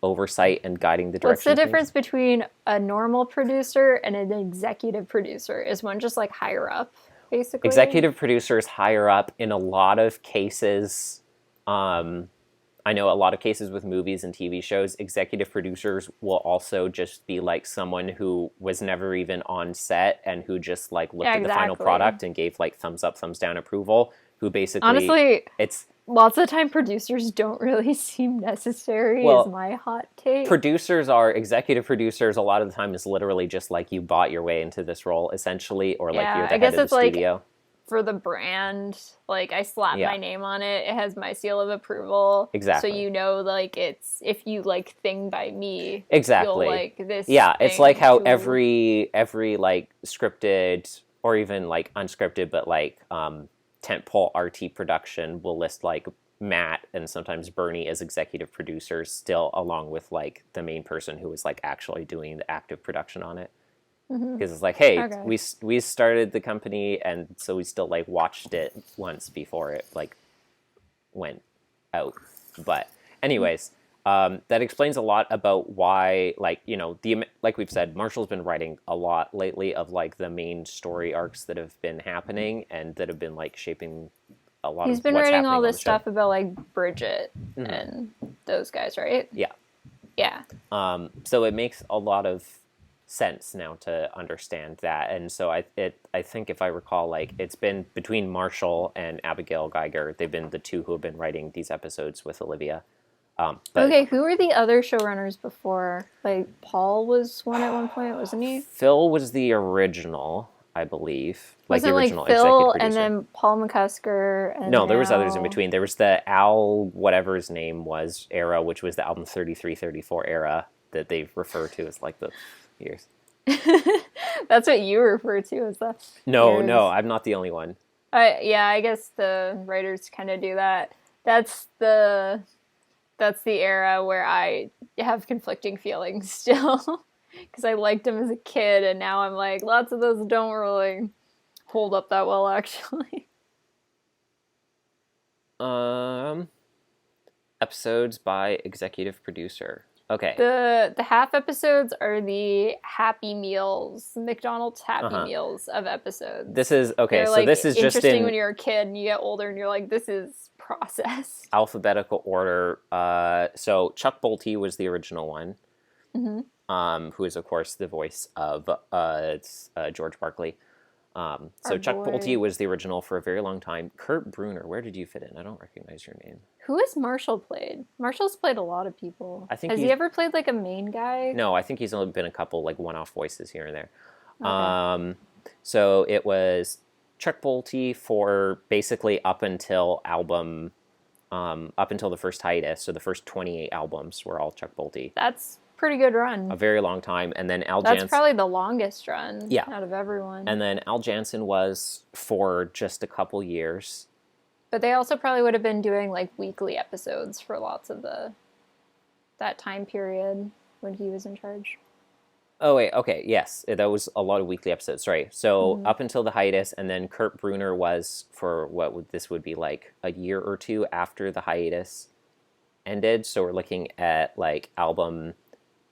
oversight and guiding the direction. What's the difference between a normal producer and an executive producer? Is one just like higher up, basically? Executive producer is higher up in a lot of cases. I know a lot of cases with movies and TV shows, executive producers will also just be like someone who was never even on set and who just like looked at the final product and gave like thumbs up, thumbs down approval. Who basically, honestly, it's lots of the time producers don't really seem necessary, is my hot take. Executive producers a lot of the time is literally just like you bought your way into this role, essentially, or like you're the head of the studio. Like, for the brand, like I slap my name on it, it has my seal of approval. Exactly. So you know, like it's, if you like Thing by Me, exactly. you'll like this. Yeah, it's like how every like scripted or even like unscripted, but like tentpole RT production will list like Matt and sometimes Bernie as executive producers still, along with like the main person who was like actually doing the active production on it. Because it's like, hey, we started the company, and so we still like watched it once before it like went out. But anyways, that explains a lot about why, like, you know, like we've said, Marshall's been writing a lot lately of like the main story arcs that have been happening and that have been like shaping a lot. He's been writing all this stuff about like Bridget and those guys, right? Yeah. Yeah. So it makes a lot of sense now to understand that, and so I think, if I recall, like it's been between Marshall and Abigail Geiger. They've been the two who have been writing these episodes with Olivia. Okay, who were the other showrunners before? Like Paul was one at one point, wasn't he? Phil was the original, I believe. Like the original like Phil and then Paul McCusker. And no, there was others in between. There was the Al, whatever his name was, era, which was the album 33-34 era that they refer to as like the years. That's what you refer to as the No, years. No, I'm not the only one. I guess the writers kind of do that. That's the era where I have conflicting feelings still, because I liked him as a kid, and now I'm like, lots of those don't really hold up that well, actually. Episodes by executive producer. Okay. The half episodes are the Happy Meals, McDonald's Happy Uh-huh. Meals of episodes. This is okay. They're So like this is just interesting in when you're a kid and you get older and you're like, this is processed. alphabetical order. So Chuck Bolte was the original one, who is of course the voice of George Barkley. So Our Chuck Bolte boy. was the original for a very long time. Kurt Brunner, where did you fit in? I don't recognize your name. Who has Marshall played? Marshall's played a lot of people. I think Has he he's ever played like a main guy? no. I think he's only been a couple like one-off voices here and there. Okay. So it was Chuck Bolte for basically up until the first hiatus. So the first 28 albums were all Chuck Bolte. That's pretty good run. A very long time, and then Al That's Jansen. probably the longest run Yeah. out of everyone. And then Al Jansen was for just a couple years. But they also probably would have been doing like weekly episodes for lots of that time period when he was in charge. Oh wait, okay, yes, that was a lot of weekly episodes. Sorry, so up until the hiatus, and then Kurt Brunner was for this would be like a year or two after the hiatus ended. So we're looking at like album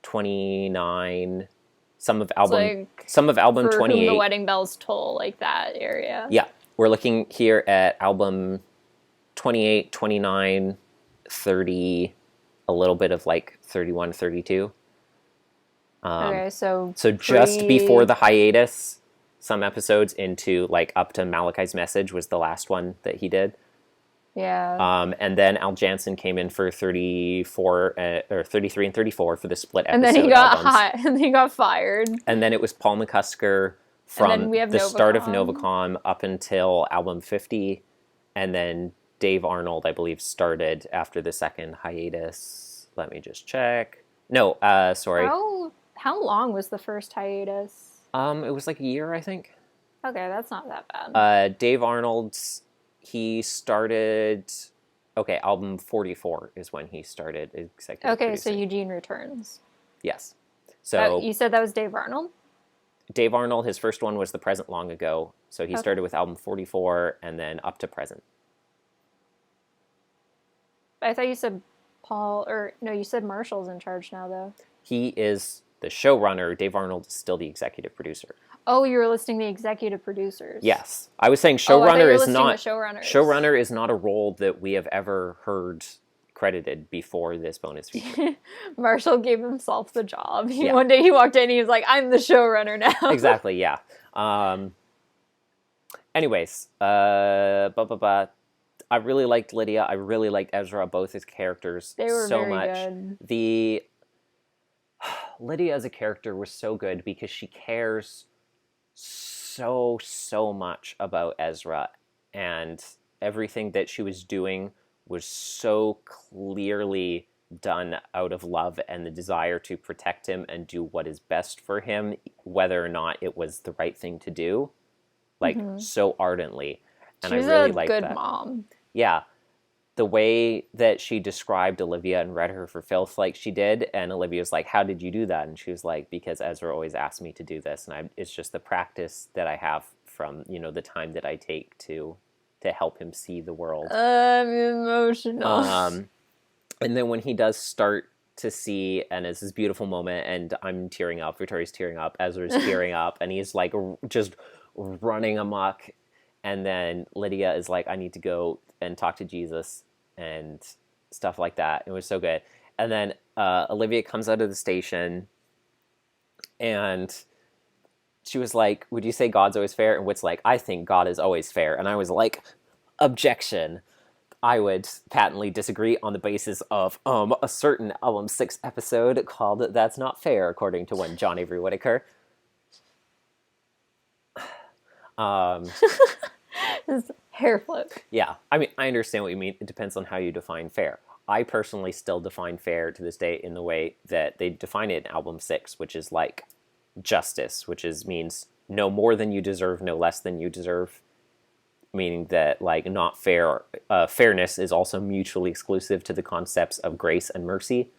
29, some of album For 28. Whom the Wedding Bells Toll, like that area. Yeah, we're looking here at album 28, 29, 30, a little bit of like 31, 32. Okay, so just before the hiatus, some episodes into like up to Malachi's Message was the last one that he did. Yeah. And then Al Jansen came in for 34 or 33 and 34 for the split episode And then he got albums. hot, and he got fired. And then it was Paul McCusker from the start of Novacom up until album 50. And then Dave Arnold, I believe, started after the second hiatus. Let me just check. No, sorry. How long was the first hiatus? It was like a year, I think. Okay, that's not that bad. Dave Arnold's, he started... Okay, album 44 is when he started executive producing. So Eugene returns. Yes. So you said that was Dave Arnold? Dave Arnold, his first one was The Present Long Ago. So he started with album 44 and then up to present. I thought you said you said Marshall's in charge now, though. He is the showrunner. Dave Arnold is still the executive producer. Oh, you were listing the executive producers. Yes. I was saying showrunner is not... Showrunners. Showrunner is not a role that we have ever heard credited before this bonus feature. Marshall gave himself the job. Yeah. One day he walked in and he was like, I'm the showrunner now. Exactly, yeah. Anyways, I really liked Lydia. I really liked Ezra, both his characters They were so very much. good. Lydia as a character was so good because she cares so much about Ezra, and everything that she was doing was so clearly done out of love and the desire to protect him and do what is best for him, whether or not it was the right thing to do, like so ardently. And She was I really a liked good that. mom. Yeah. The way that she described Olivia and read her for filth like she did, and Olivia was like, how did you do that? And she was like, because Ezra always asked me to do this, and it's just the practice that I have from, the time that I take to help him see the world. I'm emotional. And then when he does start to see, and it's this beautiful moment, and I'm tearing up, Victoria's tearing up, Ezra's tearing up, and he's like just running amok. And then Lydia is like, I need to go and talk to Jesus and stuff like that. It was so good. And then Olivia comes out of the station and she was like, would you say God's always fair? And Whit's like, I think God is always fair. And I was like, objection. I would patently disagree on the basis of a certain album 6 episode called That's Not Fair, according to one John Avery Whitaker. His hair flip. Yeah, I mean, I understand what you mean. It depends on how you define fair. I personally still define fair to this day in the way that they define it in album 6, which is like justice, which means no more than you deserve, no less than you deserve. Meaning that like not fair, fairness is also mutually exclusive to the concepts of grace and mercy.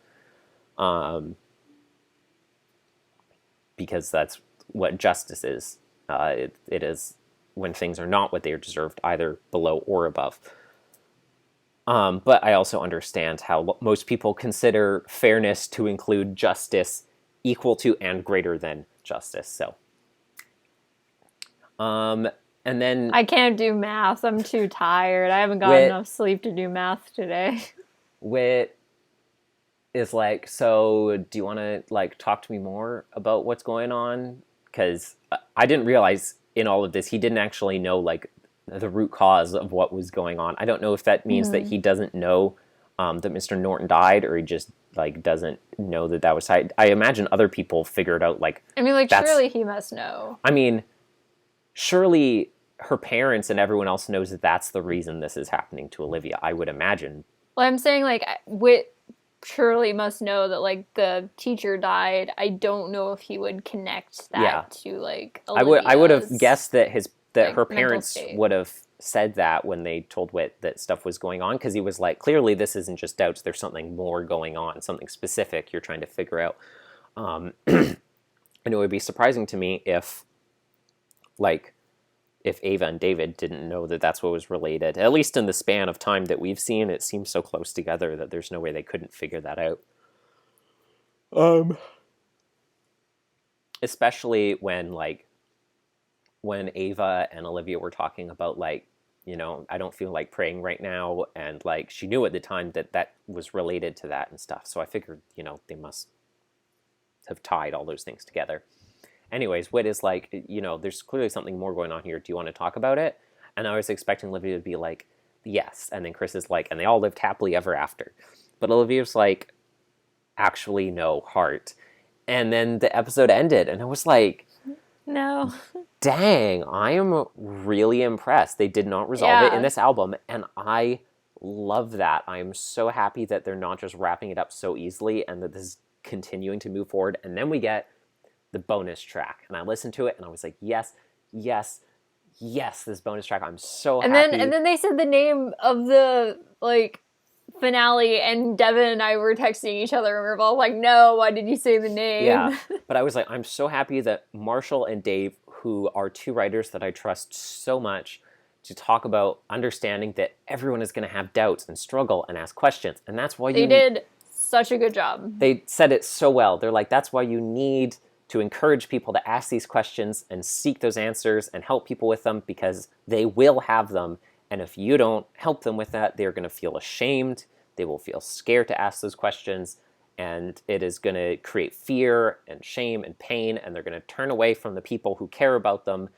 Because that's what justice is. It is when things are not what they are deserved, either below or above. But I also understand how most people consider fairness to include justice equal to and greater than justice. So, and then I can't do math. I'm too tired. I haven't got Wit, enough sleep to do math today. Wit is like, so do you want to like talk to me more about what's going on? Because I didn't realize in all of this he didn't actually know like the root cause of what was going on. I don't know if that means that he doesn't know that Mr. Norton died, or he just like doesn't know that was. I imagine other people figured out like. I mean, like surely he must know. I mean, surely her parents and everyone else knows that that's the reason this is happening to Olivia. I would imagine. Well, I'm saying like Wit surely must know that like the teacher died. I don't know if he would connect that to like Olivia's, I would have guessed that like, her parents would have said that when they told Wit that stuff was going on, because he was like, clearly this isn't just doubts, there's something more going on, something specific you're trying to figure out. And it would be surprising to me if Ava and David didn't know that that's what was related. At least in the span of time that we've seen, it seems so close together that there's no way they couldn't figure that out. Especially when Ava and Olivia were talking about like, you know, I don't feel like praying right now, and like she knew at the time that was related to that and stuff. So I figured, you know, they must have tied all those things together. Anyways, Wit is like, you know, there's clearly something more going on here. Do you want to talk about it? And I was expecting Olivia to be like, yes. And then Chris is like, and they all lived happily ever after. But Olivia's like, actually, no, heart. And then the episode ended, and I was like, no. Dang, I am really impressed. They did not resolve it in this album, and I love that. I'm so happy that they're not just wrapping it up so easily and that this is continuing to move forward. And then we get the bonus track, and I listened to it and I was like, yes, yes, yes, this bonus track. I'm so happy. And then they said the name of the like finale, and Devin and I were texting each other and we were all like, no, why did you say the name? Yeah, but I was like, I'm so happy that Marshall and Dave, who are two writers that I trust so much, to talk about understanding that everyone is going to have doubts and struggle and ask questions, and that's why they did such a good job. They said it so well. They're like, that's why you need to encourage people to ask these questions and seek those answers and help people with them, because they will have them. And if you don't help them with that, they're going to feel ashamed. They will feel scared to ask those questions. And it is going to create fear and shame and pain. And they're going to turn away from the people who care about them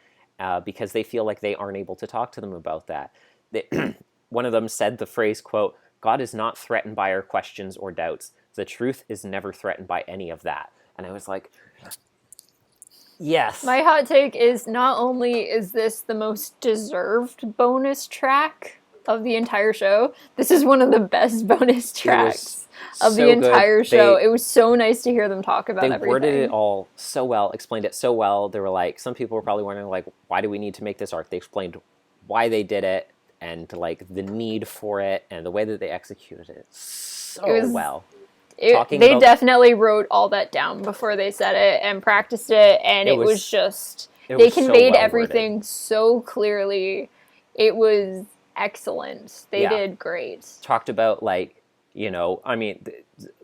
because they feel like they aren't able to talk to them about that. One of them said the phrase, quote, God is not threatened by our questions or doubts. The truth is never threatened by any of that. And I was like, yes. My hot take is not only is this the most deserved bonus track of the entire show, this is one of the best bonus tracks of the entire show. It was so nice to hear them talk about everything. They worded it all so well, explained it so well. They were like, some people were probably wondering, like, why do we need to make this arc? They explained why they did it and like the need for it and the way that they executed it so well. They definitely wrote all that down before they said it and practiced it, and they conveyed everything so clearly. It was excellent. They did great. Talked about, like, you know, I mean,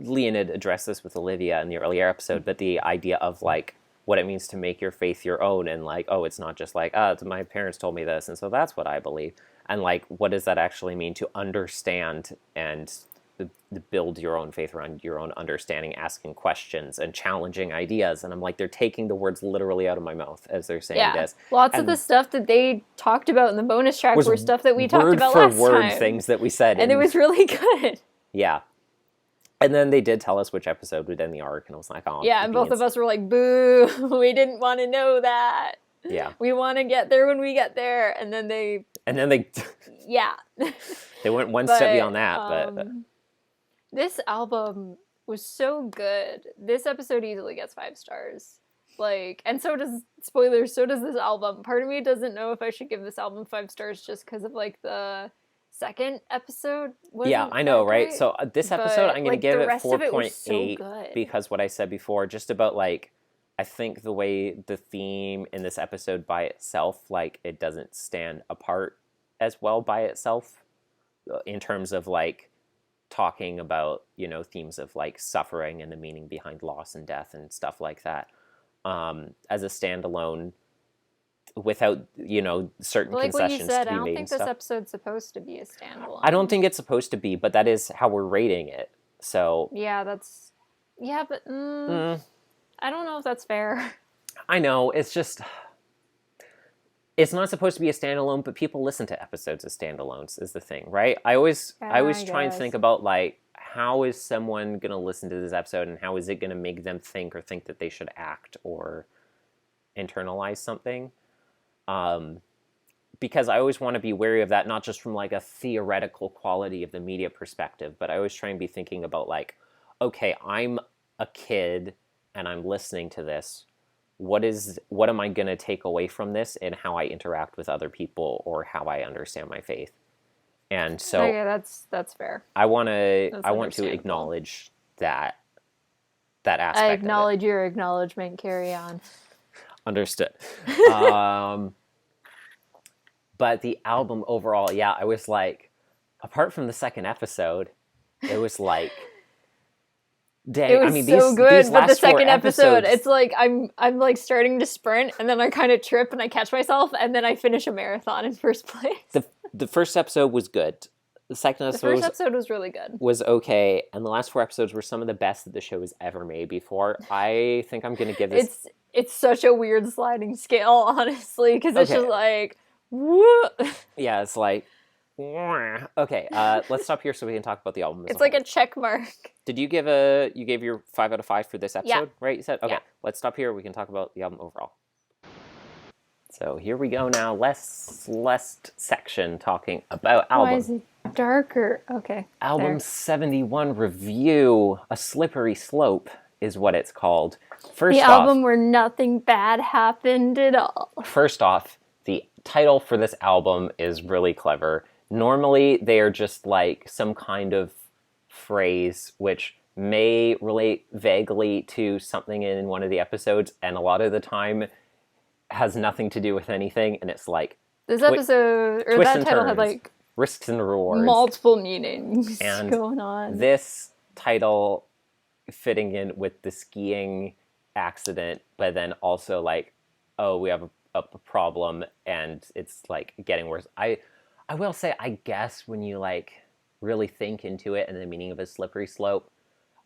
Leonid addressed this with Olivia in the earlier episode, but the idea of, like, what it means to make your faith your own, and, like, oh, it's not just like, my parents told me this, and so that's what I believe. And, like, what does that actually mean to understand and build your own faith around your own understanding, asking questions and challenging ideas? And I'm like, they're taking the words literally out of my mouth as they're saying this. Lots of the stuff that they talked about in the bonus track were stuff that we talked about last time. Word for word things that we said. And it was really good. Yeah. And then they did tell us which episode would end the arc, and I was like, oh. Yeah, and both of us were like, boo, we didn't want to know that. Yeah. We want to get there when we get there. And then they... yeah. They went one step beyond that, but... This album was so good. This episode easily gets 5 stars. Like, and so does, spoilers, so does this album. Part of me doesn't know if I should give this album 5 stars just because of, like, the second episode. Yeah, I know, right? So this episode, I'm going to give it 4.8 because what I said before, just about, like, I think the way the theme in this episode by itself, like, it doesn't stand apart as well by itself. in terms of like talking about, you know, themes of like suffering and the meaning behind loss and death and stuff like that, as a standalone, without, you know, certain Like what you concessions said, to I be don't made think and this stuff. episode's supposed to be a standalone. I don't think it's supposed to be, but that is how we're rating it. So Yeah, that's... Yeah, but I don't know if that's fair. I know, it's just, it's not supposed to be a standalone, but people listen to episodes as standalones is the thing, right? I always try and think about like, how is someone going to listen to this episode and how is it going to make them think or think that they should act or internalize something? Because I always want to be wary of that, not just from like a theoretical quality of the media perspective, but I always try and be thinking about like, okay, I'm a kid and I'm listening to this. What am I going to take away from this in how I interact with other people or how I understand my faith? And so Okay, that's fair. I want to understandable. acknowledge that aspect. I acknowledge your acknowledgement. Carry on. Understood. But the album overall, yeah, I was like, apart from the second episode, it was like, dang, It was I mean, so good, these but the last four second episode, episodes, it's like I'm like starting to sprint, and then I kind of trip and I catch myself, and then I finish a marathon in first place. The first episode was good. The second The episode first episode was really good. was okay, and the last four episodes were some of the best that the show has ever made before. I think I'm going to give this... It's such a weird sliding scale, honestly, because it's Okay. just like, woo. Yeah, it's like... Okay, let's stop here so we can talk about the album. It's like a check mark. Did you gave your 5 out of 5 for this episode, Yeah. right? You said, okay, Yeah. Let's stop here. We can talk about the album overall. So here we go now. Less section talking about album. Why is it darker? Okay. Album there. 71 review. A Slippery Slope is what it's called. First The off, album where nothing bad happened at all. First off, the title for this album is really clever. Normally, they are just like some kind of phrase which may relate vaguely to something in one of the episodes, and a lot of the time has nothing to do with anything, and it's like This episode, or twists that and title had turns, like risks and rewards. multiple meanings And going on. This title fitting in with the skiing accident, but then also like, oh, we have a problem and it's like getting worse. I will say, I guess when you like really think into it and the meaning of a slippery slope,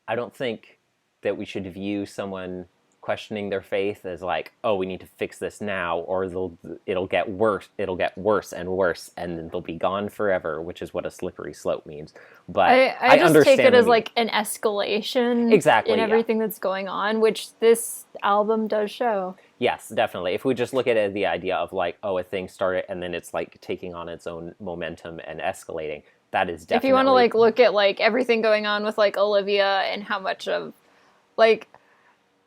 I don't think that we should view someone questioning their faith as like, oh, we need to fix this now, or it'll get worse and worse, and then they'll be gone forever, which is what a slippery slope means. But I just understand take it the as meaning. like an escalation Exactly, in yeah. everything that's going on, which this album does show. Yes, definitely. If we just look at it as the idea of like, oh, a thing started and then it's like taking on its own momentum and escalating, that is definitely... If you want to like look at like everything going on with like Olivia and how much of like,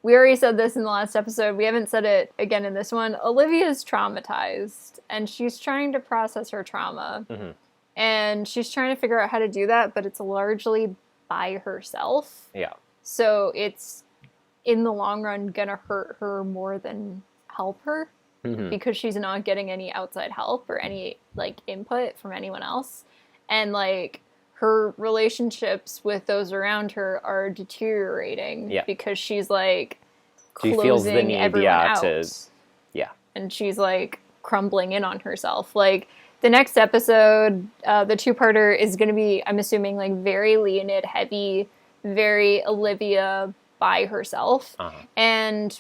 we already said this in the last episode, we haven't said it again in this one, Olivia's traumatized and she's trying to process her trauma. Mm-hmm. And she's trying to figure out how to do that, but it's largely by herself. Yeah. So it's, in the long run, gonna hurt her more than help her. Mm-hmm. Because she's not getting any outside help or any, like, input from anyone else. And, like, her relationships with those around her are deteriorating. Yeah. Because she's, like, She closing feels the need, everyone out. Yeah. And she's, like, crumbling in on herself. Like, the next episode, the two-parter, is going to be, I'm assuming, like, very Leonid heavy, very Olivia by herself. Uh-huh. And,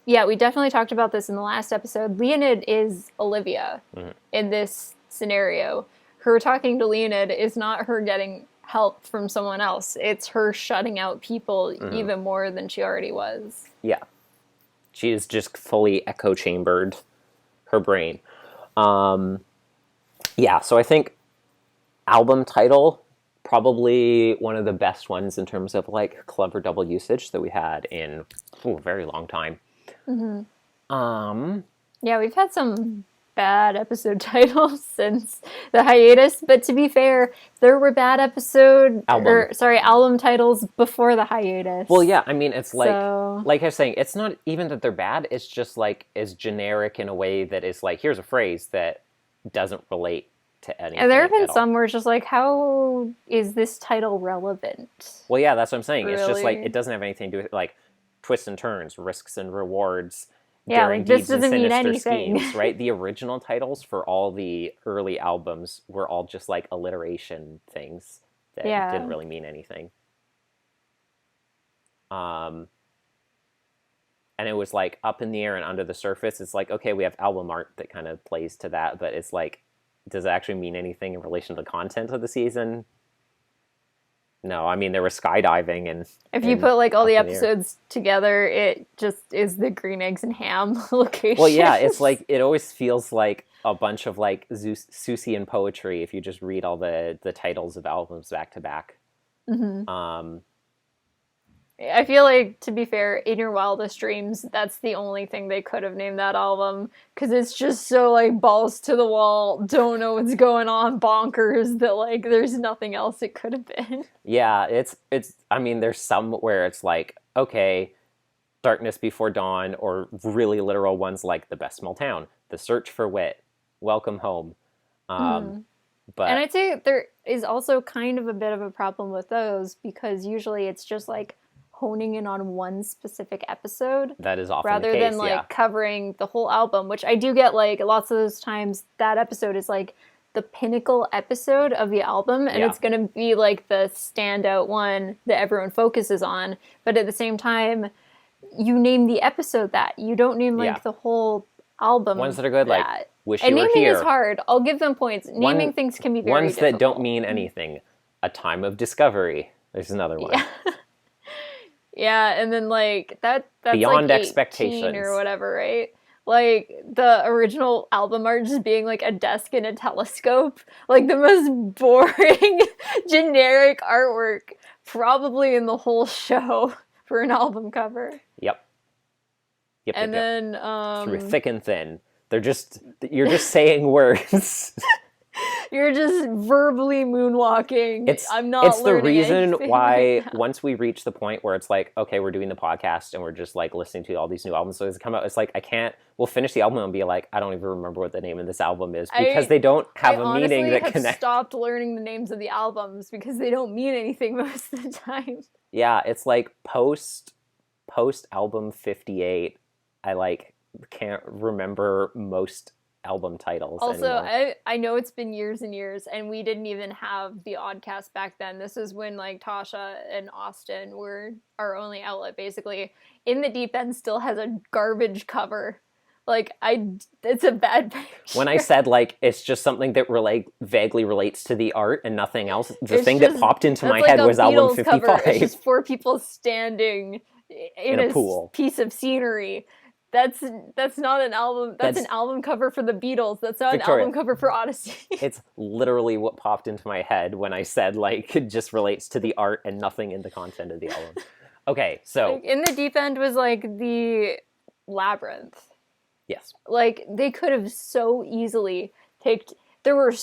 yeah, we definitely talked about this in the last episode. Leonid is Olivia in this scenario. Her talking to Leonid is not her getting help from someone else. It's her shutting out people even more than she already was. Yeah. She is just fully echo chambered her brain. Yeah, so I think album title, probably one of the best ones in terms of like clever double usage that we had in a very long time. Yeah, we've had some bad episode titles since the hiatus, but to be fair, there were bad album titles before the hiatus. Well, yeah, I mean, it's like, So- like I was saying, it's not even that they're bad, it's just like, is generic in a way that is like, here's a phrase that doesn't relate to anything. And there have been at some all. where it's just like, how is this title relevant? Well, yeah, that's what I'm saying. Really? It's just like, it doesn't have anything to do with, like, twists and turns, risks and rewards, Yeah, daring like, this deeds and doesn't mean sinister anything. schemes, right? The original titles for all the early albums were all just, like, alliteration things that didn't really mean anything. And it was, like, up in the air and under the surface. It's like, okay, we have album art that kind of plays to that, but it's like, does it actually mean anything in relation to the content of the season? No, I mean, there was skydiving and... If you put, like, all the episodes together, it just is the green eggs and ham location. Well, yeah, it's like, it always feels like a bunch of, like, Seussian poetry if you just read all the titles of albums back to back. I feel like, to be fair, in your wildest dreams, that's the only thing they could have named that album, because it's just so, like, balls to the wall, don't know what's going on, bonkers, that, like, there's nothing else it could have been. Yeah, it's I mean, there's some where it's like, okay, Darkness Before Dawn, or really literal ones like The Best Small Town, The Search for Wit, Welcome Home. But And I'd say there is also kind of a bit of a problem with those, because usually it's just, like, honing in on one specific episode. That is often rather the case, than, like, covering the whole album, which I do get, like, lots of those times that episode is, like, the pinnacle episode of the album, and it's going to be, like, the standout one that everyone focuses on. But at the same time, you name the episode that. You don't name, like, the whole album. Ones that are good, like, Wish You and Were naming Here. Is hard. I'll give them points. Naming things can be very ones difficult. that don't mean anything. A Time of Discovery. There's another one. Yeah, and then, like, that's Beyond like Expectations or whatever, right? Like, the original album art just being, like, a desk and a telescope. Like, the most boring, generic artwork probably in the whole show for an album cover. Yep. And then... through thick and thin. You're just saying words. You're just verbally moonwalking. It's the reason why once we reach the point where it's like, okay, we're doing the podcast and we're just, like, listening to all these new albums. So as it come out, it's like, we'll finish the album and be like, I don't even remember what the name of this album is, because they don't have a meaning that connects. I have stopped learning the names of the albums because they don't mean anything most of the time. Yeah, it's like post album 58. I, like, can't remember most album titles also anymore. I know it's been years and years, and we didn't even have the Oddcast back then. This is when, like, Tasha and Austin were our only outlet, basically. In the Deep End still has a garbage cover. Like, it's a bad picture. When I said, like, it's just something that vaguely relates to the art and nothing else, the thing that popped into my head was album 55. Cover. It's just 4 people standing in a pool. Piece of scenery. That's not an album. That's an album cover for the Beatles. That's not Victoria, an album cover for Odyssey. It's literally what popped into my head when I said, like, it just relates to the art and nothing in the content of the album. Okay, so... Like, In the Deep End was, like, the labyrinth. Yes. Like, they could have so easily there were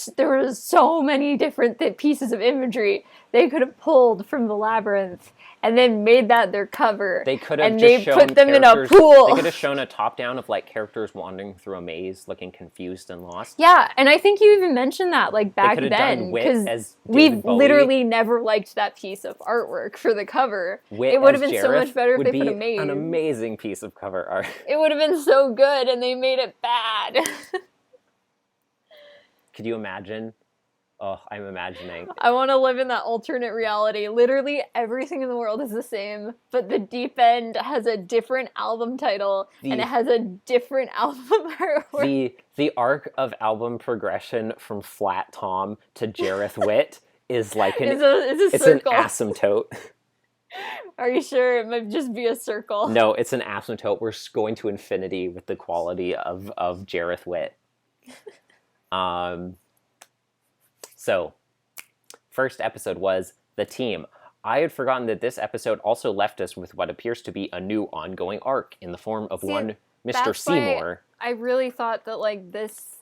so many different pieces of imagery they could have pulled from the labyrinth and then made that their cover. They could have and just shown put them in a pool. They could have shown a top down of, like, characters wandering through a maze, looking confused and lost. Yeah, and I think you even mentioned that, like, back then, because we've literally never liked that piece of artwork for the cover. Wit it would have been Jareth so much better if they put a maze. An amazing piece of cover art. It would have been so good, and they made it bad. Could you imagine? Oh, I'm imagining. I want to live in that alternate reality. Literally everything in the world is the same, but the Deep End has a different album title, and it has a different album artwork. The arc of album progression from Flat Tom to Jareth Witt is like it's an asymptote. Are you sure? It might just be a circle. No, it's an asymptote. We're going to infinity with the quality of Jareth Witt. So, first episode was The Team. I had forgotten that this episode also left us with what appears to be a new ongoing arc in the form of one Mr. Seymour. I really thought that, like, this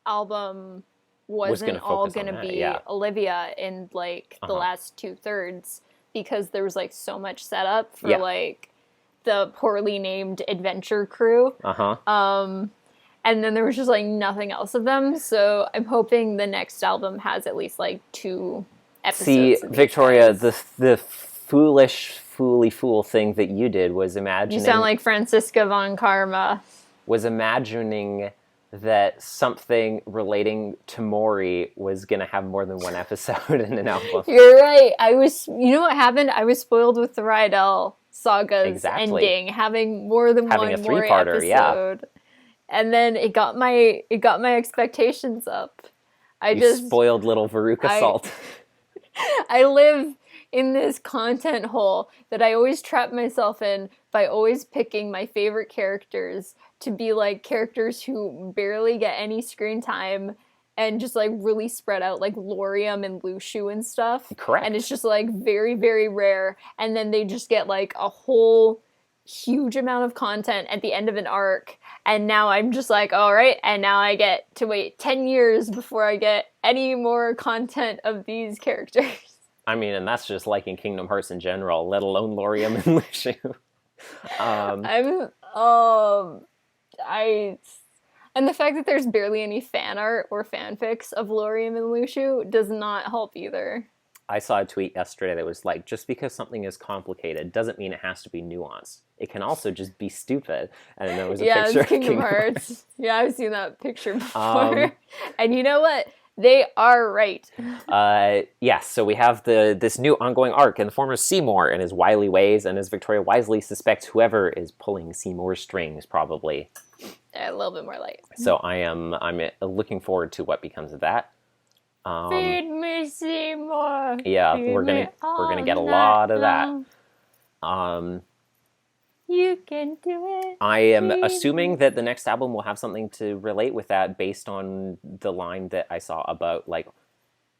album wasn't all going to be Olivia in, like, the last 2/3, because there was, like, so much setup for, like, the poorly named adventure crew. and then there was just like nothing else of them. So I'm hoping the next album has at least like 2 episodes. See, Victoria, the fooly fool thing that you did was imagining... You sound like Franziska von Karma. Was imagining that something relating to Maury was going to have more than 1 episode in an album. You're right. You know what happened? I was spoiled with the Rydell Saga's ending, having more than having one a Maury 3-parter, episode. Yeah. And then it got my expectations up. You spoiled little Veruca Salt. I live in this content hole that I always trap myself in by always picking my favorite characters to be like characters who barely get any screen time and just like really spread out, like Lorium and Lushu and stuff. Correct. And it's just like very, very rare. And then they just get like a whole huge amount of content at the end of an arc. And now I'm just like, all right, and now I get to wait 10 years before I get any more content of these characters. I mean, and that's just like in Kingdom Hearts in general, let alone Lorium and Lushu. And the fact that there's barely any fan art or fanfics of Lorium and Lushu does not help either. I saw a tweet yesterday that was like, just because something is complicated doesn't mean it has to be nuanced. It can also just be stupid. And then there was a picture of Kingdom Hearts. Yeah, I've seen that picture before. And you know what? They are right. Yes, so we have this new ongoing arc in the form of Seymour and his wily ways, and as Victoria wisely suspects, whoever is pulling Seymour's strings, probably. A little bit more light. So I'm looking forward to what becomes of that. Feed me, Seymour. Yeah, Feed we're gonna get a lot of that. You can do it. I am assuming that the next album will have something to relate with that, based on the line that I saw about like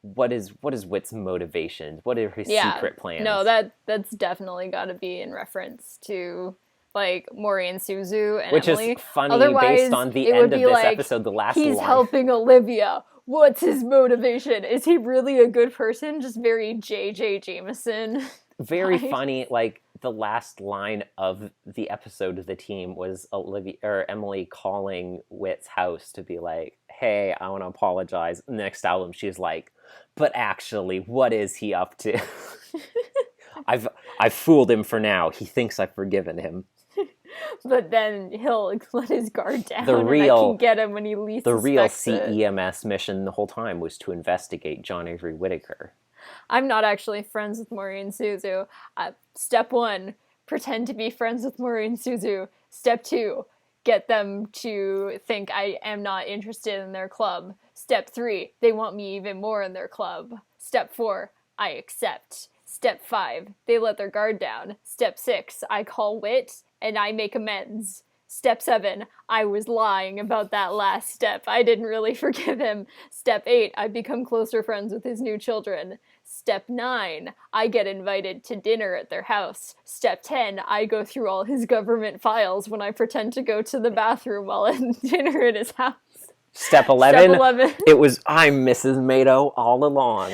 what is Wit's motivation? What are his secret plans? No, that's definitely got to be in reference to like Mori and Suzu and which Emily. Is funny. Otherwise, based on the end of this episode, the last he's line. helping Olivia. What's his motivation? Is he really a good person? Just very J.J. Jameson. Very funny. Like the last line of the episode of the team was Emily calling Wit's house to be like, "Hey, I want to apologize." Next album, she's like, "But actually, what is he up to?" I've fooled him for now. He thinks I've forgiven him. But then he'll let his guard down, and I can get him when he least The real CEMS mission the whole time was to investigate John Avery Whittaker. I'm not actually friends with Mori and Suzu. Step 1, pretend to be friends with Mori and Suzu. Step 2, get them to think I am not interested in their club. Step 3, they want me even more in their club. Step 4, I accept. Step 5, they let their guard down. Step 6, I call Wit and I make amends. Step 7, I was lying about that last step. I didn't really forgive him. Step 8, I become closer friends with his new children. Step 9, I get invited to dinner at their house. Step 10, I go through all his government files when I pretend to go to the bathroom while at dinner at his house. Step 11, it was I'm Mrs. Mado all along.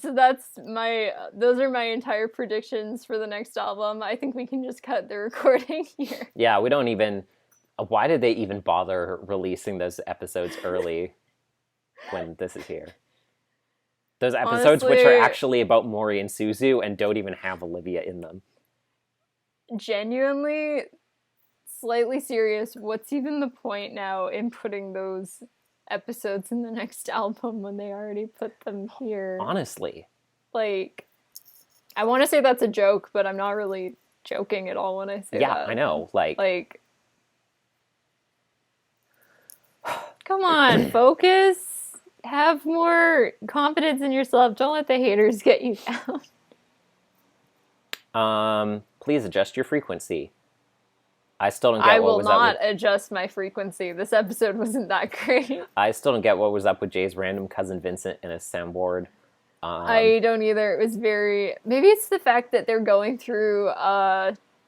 So those are my entire predictions for the next album. I think we can just cut the recording here. Yeah, why did they even bother releasing those episodes early when this is here? Those episodes Honestly, which are actually about Mori and Suzu and don't even have Olivia in them. Genuinely, slightly serious, what's even the point now in putting those episodes in the next album when they already put them here? Honestly. Like, I want to say that's a joke, but I'm not really joking at all when I say that. Yeah, I know. Like, come on, focus. Have more confidence in yourself. Don't let the haters get you down. Please adjust your frequency. I still don't get I will not adjust my frequency. This episode wasn't that great. I still don't get what was up with Jay's random cousin Vincent and his soundboard. I don't either. It was maybe it's the fact that they're going through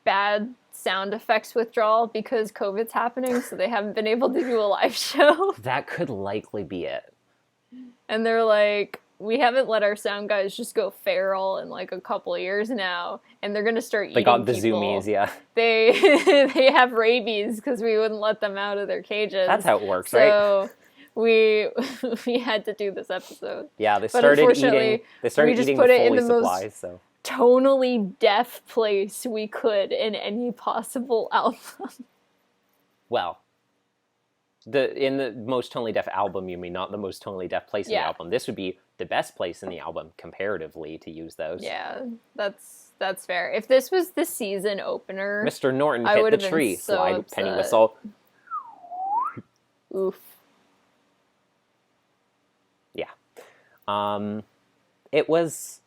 bad sound effects withdrawal because COVID's happening, so they haven't been able to do a live show. That could likely be it. And they're like, we haven't let our sound guys just go feral in like a couple of years now, and they're gonna start They eating got the people. zoomies, yeah. They have rabies because we wouldn't let them out of their cages. That's how it works, right? So we had to do this episode. Yeah, they But started unfortunately, we just eating put the it in Foley the most supplies, so. tonally deaf place we could in any possible album. Well, in the most tonally deaf album, you mean, not the most tonally deaf place in the album. This would be the best place in the album comparatively to use those. Yeah, that's fair. If this was the season opener, Mr. Norton hit the tree, slide upset. penny whistle. Oof. Yeah. It was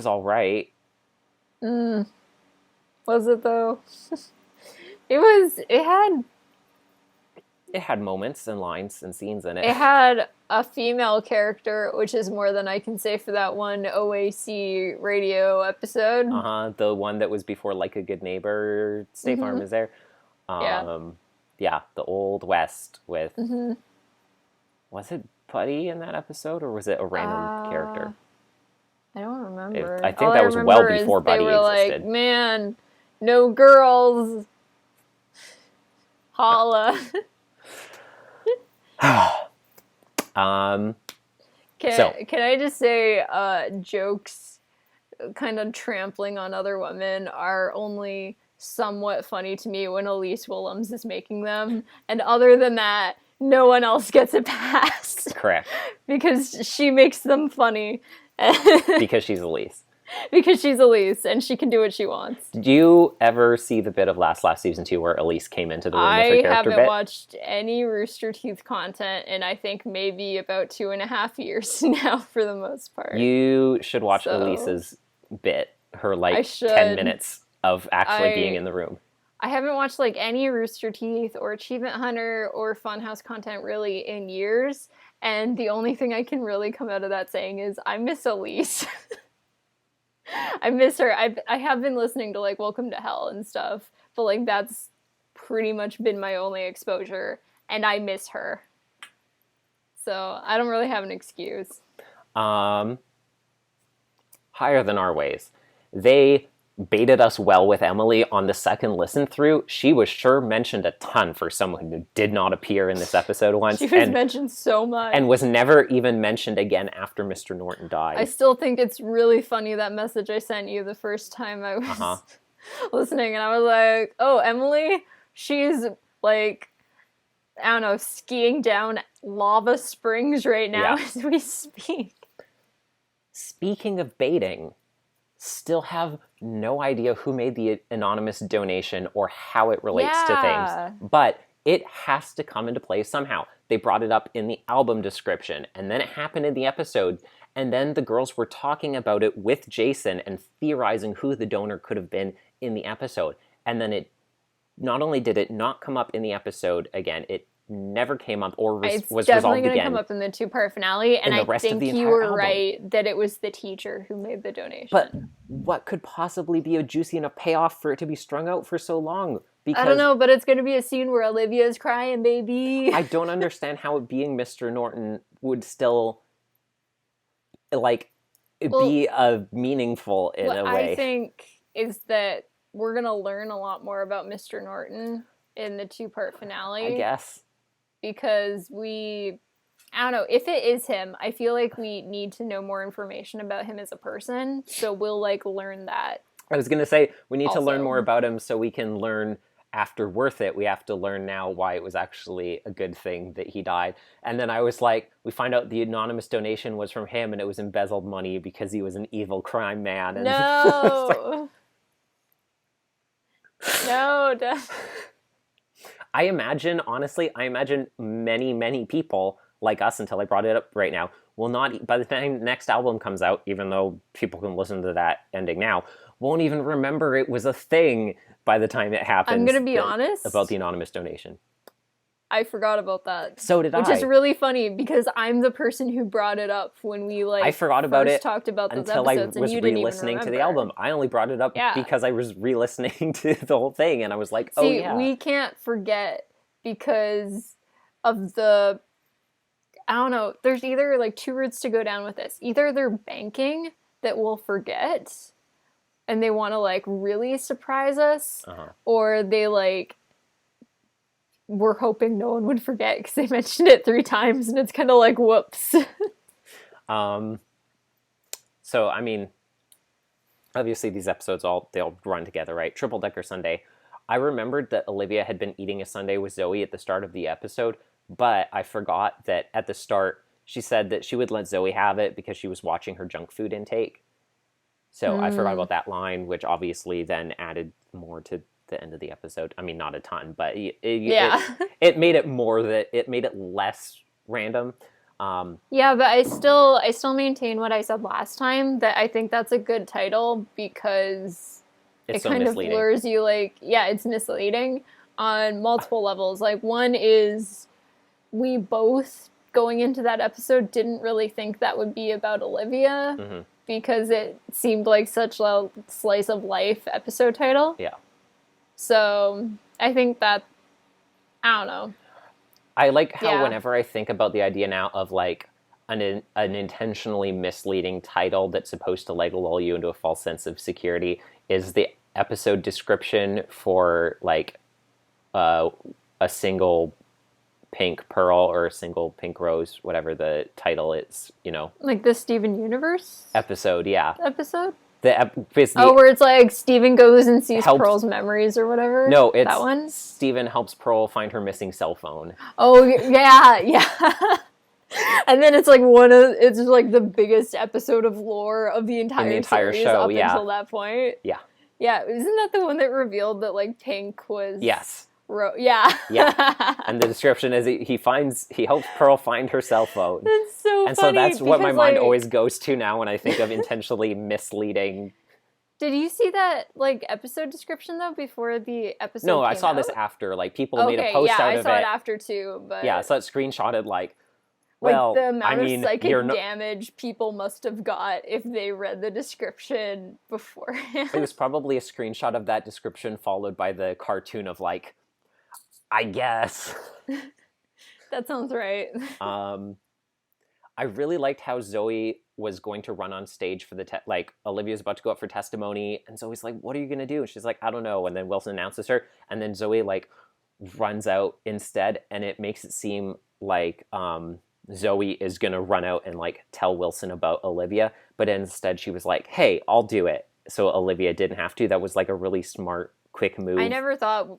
all right. Was it though? It had moments and lines and scenes in it. It had a female character, which is more than I can say for that one OAC radio episode. The one that was before Like a Good Neighbor, State Farm is there. Yeah, the Old West with... Was it Buddy in that episode, or was it a random character? I don't remember. I think that was well before Buddy existed. They were like, man, no girls. Holla. Can I just say jokes kind of trampling on other women are only somewhat funny to me when Elise Willems is making them, and other than that, no one else gets a pass. Correct. Because she makes them funny. Because she's Elise. Because she's Elise, and she can do what she wants. Did you ever see the bit of Last Season 2 where Elise came into the room with her character bit? I haven't watched any Rooster Teeth content in, I think, maybe about 2.5 years now, for the most part. You should watch Elise's bit, her, 10 minutes of actually being in the room. I haven't watched, any Rooster Teeth or Achievement Hunter or Funhouse content, really, in years, and the only thing I can really come out of that saying is, I miss Elise. I miss her. I have been listening to Welcome to Hell and stuff, but that's pretty much been my only exposure, and I miss her. So I don't really have an excuse. Higher Than Our Ways. They baited us well with Emily on the second listen through. She was sure mentioned a ton for someone who did not appear in this episode once. She was mentioned so much. And was never even mentioned again after Mr. Norton died. I still think it's really funny, that message I sent you the first time I was listening, and I was like, oh, Emily, she's I don't know, skiing down lava springs right now as we speak. Speaking of baiting, still have no idea who made the anonymous donation or how it relates to things. But it has to come into play somehow. They brought it up in the album description, and then it happened in the episode, and then the girls were talking about it with Jason and theorizing who the donor could have been in the episode. And then it, not only did it not come up in the episode again, it never came up or was resolved again. It's definitely going to come up in the 2-part finale, and I think you were right that it was the teacher who made the donation. But what could possibly be a juicy enough payoff for it to be strung out for so long? Because I don't know, but it's going to be a scene where Olivia is crying, baby. I don't understand how it being Mr. Norton would still, be meaningful in a way. What I think is that we're going to learn a lot more about Mr. Norton in the 2-part finale. I guess. Because I don't know, if it is him, I feel like we need to know more information about him as a person, so we'll, learn that. I was going to say, we need to learn more about him so we can learn after Worth It. We have to learn now why it was actually a good thing that he died. And then I was like, we find out the anonymous donation was from him, and it was embezzled money because he was an evil crime man. And no! No, I imagine many, many people like us, until I brought it up right now, will not, by the time the next album comes out, even though people can listen to that ending now, won't even remember it was a thing by the time it happens. I'm going to be honest about the anonymous donation. I forgot about that. So did I. Which is really funny, because I'm the person who brought it up when we I forgot about it talked about those until episodes, I was re-listening to the album. I only brought it up because I was re-listening to the whole thing, and I was like, we can't forget because of the I don't know. There's either like two routes to go down with this. Either they're banking that we'll forget and they want to like really surprise us, or they like were hoping no one would forget because they mentioned it 3 times and it's kind of like, whoops. So, I mean, obviously these episodes they'll run together, right? Triple Decker Sunday. I remembered that Olivia had been eating a sundae with Zoe at the start of the episode, but I forgot that at the start she said that she would let Zoe have it because she was watching her junk food intake. So I forgot about that line, which obviously then added more to the end of the episode. I mean, not a ton, but it made it less random. Yeah, but I still maintain what I said last time, that I think that's a good title because it kind of lures you, like, yeah, it's misleading on multiple levels. Like, one is we both, going into that episode, didn't really think that would be about Olivia because it seemed like such a slice of life episode title. Yeah. So I think that, I don't know. I like how whenever I think about the idea now of like an intentionally misleading title that's supposed to like lull you into a false sense of security is the episode description for like a single pink pearl or a single pink rose, whatever the title is, you know. Like the Steven Universe? Episode, yeah. Episode? Where it's like Steven goes and sees Pearl's memories or whatever? No, it's that one? Steven helps Pearl find her missing cell phone. Oh, yeah. And then it's like it's like the biggest episode of lore of the entire series show, up until that point. Yeah. Yeah, isn't that the one that revealed that like Pink was... Yes. Yeah. And the description is he helps Pearl find her cell phone. That's so funny. And so that's what my mind always goes to now when I think of intentionally misleading. Did you see that like episode description though before the episode No, I came saw out? this after. Like people made a post out of it. Yeah, I saw it after too, but yeah, so it screenshotted like, well, the amount of psychic damage people must have got if they read the description beforehand. It was probably a screenshot of that description followed by the cartoon of like, I guess. That sounds right. I really liked how Zoe was going to run on stage for like Olivia's about to go up for testimony, and Zoe's like, "What are you gonna do?" And she's like, "I don't know." And then Wilson announces her, and then Zoe like runs out instead, and it makes it seem like Zoe is gonna run out and like tell Wilson about Olivia, but instead she was like, "Hey, I'll do it," so Olivia didn't have to. That was like a really smart, quick move. I never thought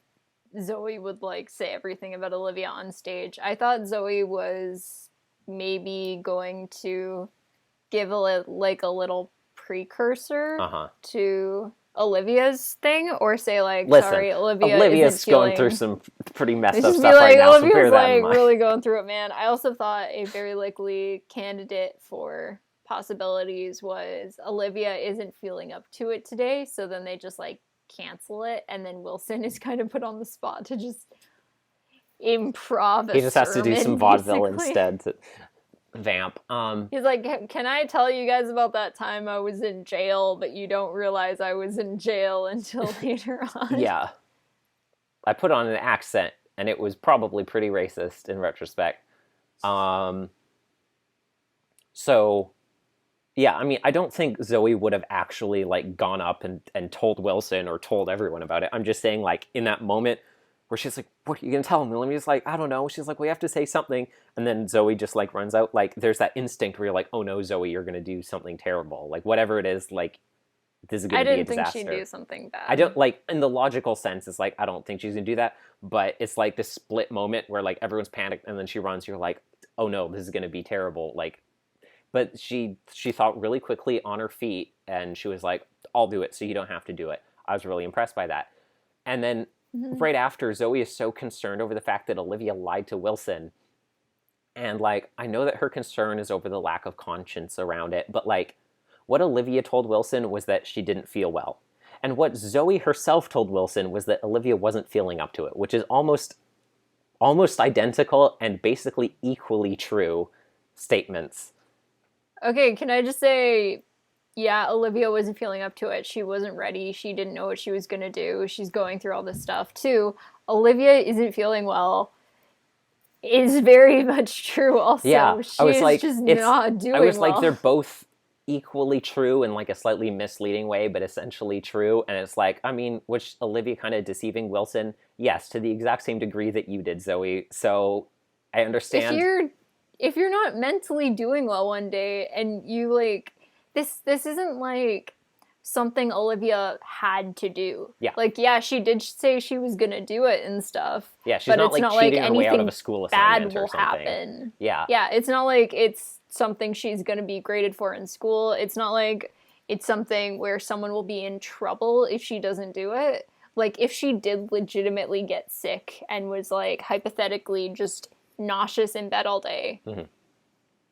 Zoe would like say everything about Olivia on stage. I thought Zoe was maybe going to give a little precursor to Olivia's thing, or say like, sorry, Olivia's going through some pretty messed up stuff like, right now. Olivia's so bear that in like mind. really going through it, man. I also thought a very likely candidate for possibilities was Olivia isn't feeling up to it today, so then they just like cancel it, and then Wilson is kind of put on the spot to just improv. He just has to do some vaudeville instead to vamp. He's like, can I tell you guys about that time I was in jail, but you don't realize I was in jail until later on? Yeah. I put on an accent, and it was probably pretty racist in retrospect. So... yeah, I mean, I don't think Zoe would have actually, like, gone up and told Wilson or told everyone about it. I'm just saying, like, in that moment where she's like, what are you going to tell him? And Olivia's like, I don't know. She's like, we have to say something. And then Zoe just, like, runs out. Like, there's that instinct where you're like, oh, no, Zoe, you're going to do something terrible. Like, whatever it is, like, this is going to be a disaster. I didn't think she'd do something bad. I don't, like, in the logical sense, it's like, I don't think she's going to do that. But it's, like, this split moment where, like, everyone's panicked and then she runs. You're like, oh, no, this is going to be terrible. Like, but she thought really quickly on her feet, and she was like, I'll do it so you don't have to do it. I was really impressed by that. And then right after, Zoe is so concerned over the fact that Olivia lied to Wilson. And, like, I know that her concern is over the lack of conscience around it, but, like, what Olivia told Wilson was that she didn't feel well. And what Zoe herself told Wilson was that Olivia wasn't feeling up to it, which is almost identical and basically equally true statements. Okay, can I just say, yeah, Olivia wasn't feeling up to it. She wasn't ready. She didn't know what she was going to do. She's going through all this stuff, too. Olivia isn't feeling well. is very much true also. Yeah, She is just not doing well. I was like, they're both equally true in like a slightly misleading way, but essentially true. And it's like, I mean, which Olivia kind of deceiving Wilson? Yes, to the exact same degree that you did, Zoe. So I understand. If you're not mentally doing well one day and you like this isn't like something Olivia had to do. Yeah. Like, yeah, she did say she was gonna do it and stuff. Yeah, she's but not it's like not cheating like her way out of anything a school bad assignment or will something. happen. Yeah. Yeah, it's not like it's something she's gonna be graded for in school. It's not like it's something where someone will be in trouble if she doesn't do it. Like, if she did legitimately get sick and was like hypothetically just nauseous in bed all day,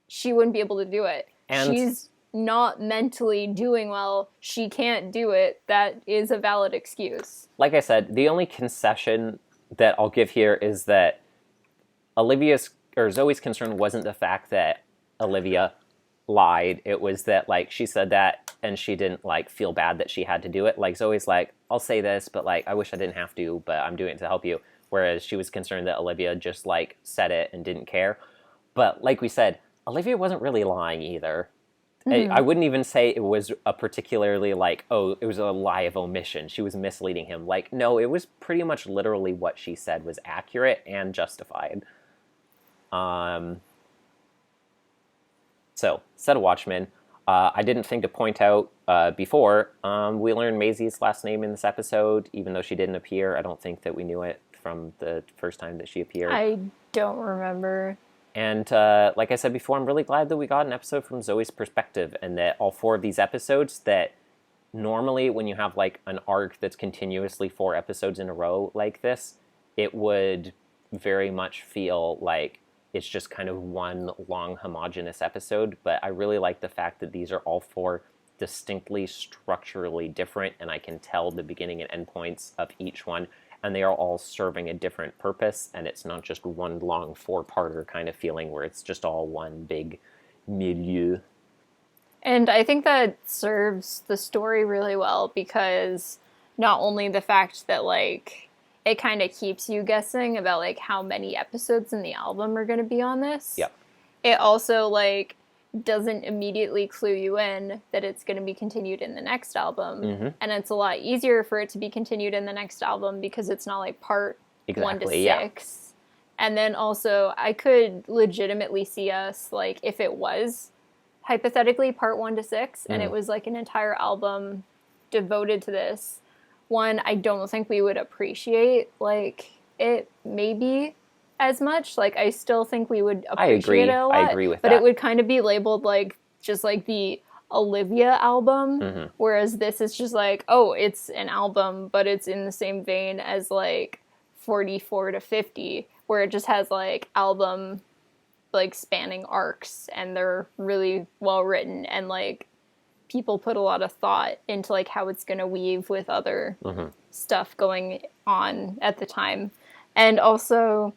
she wouldn't be able to do it. And she's not mentally doing well. She can't do it. That is a valid excuse. Like I said, the only concession that I'll give here is that Zoe's concern wasn't the fact that Olivia lied. It was that, like, she said that and she didn't, like, feel bad that she had to do it. Like, Zoe's like, I'll say this, but, like, I wish I didn't have to, but I'm doing it to help you. Whereas she was concerned that Olivia just, like, said it and didn't care. But like we said, Olivia wasn't really lying either. I wouldn't even say it was a particularly like, oh, it was a lie of omission. She was misleading him. Like, no, it was pretty much literally what she said was accurate and justified. So, set of Watchmen. I didn't think to point out before, we learned Maisie's last name in this episode, even though she didn't appear. I don't think that we knew it from the first time that she appeared. I don't remember. And like I said before, I'm really glad that we got an episode from Zoe's perspective, and that all 4 of these episodes, that normally when you have like an arc that's continuously 4 episodes in a row like this, it would very much feel like it's just kind of one long homogenous episode. But I really like the fact that these are all 4 distinctly structurally different, and I can tell the beginning and end points of each one. And they are all serving a different purpose, and it's not just one long 4-parter kind of feeling where it's just all one big milieu. And I think that serves the story really well, because not only the fact that, like, it kind of keeps you guessing about, like, how many episodes in the album are going to be on this. Yep. It also, like, doesn't immediately clue you in that it's going to be continued in the next album. And it's a lot easier for it to be continued in the next album because it's not like part 1 to 6. Yeah. And then also, I could legitimately see us, like, if it was hypothetically part 1 to 6 and it was like an entire album devoted to this one, I don't think we would appreciate, like, it maybe as much. Like, I still think we would appreciate it a lot. I agree with that. But it would kind of be labeled like just like the Olivia album, whereas this is just like, oh, it's an album, but it's in the same vein as like 44 to 50, where it just has like album like spanning arcs, and they're really well written, and like people put a lot of thought into like how it's going to weave with other stuff going on at the time. And also,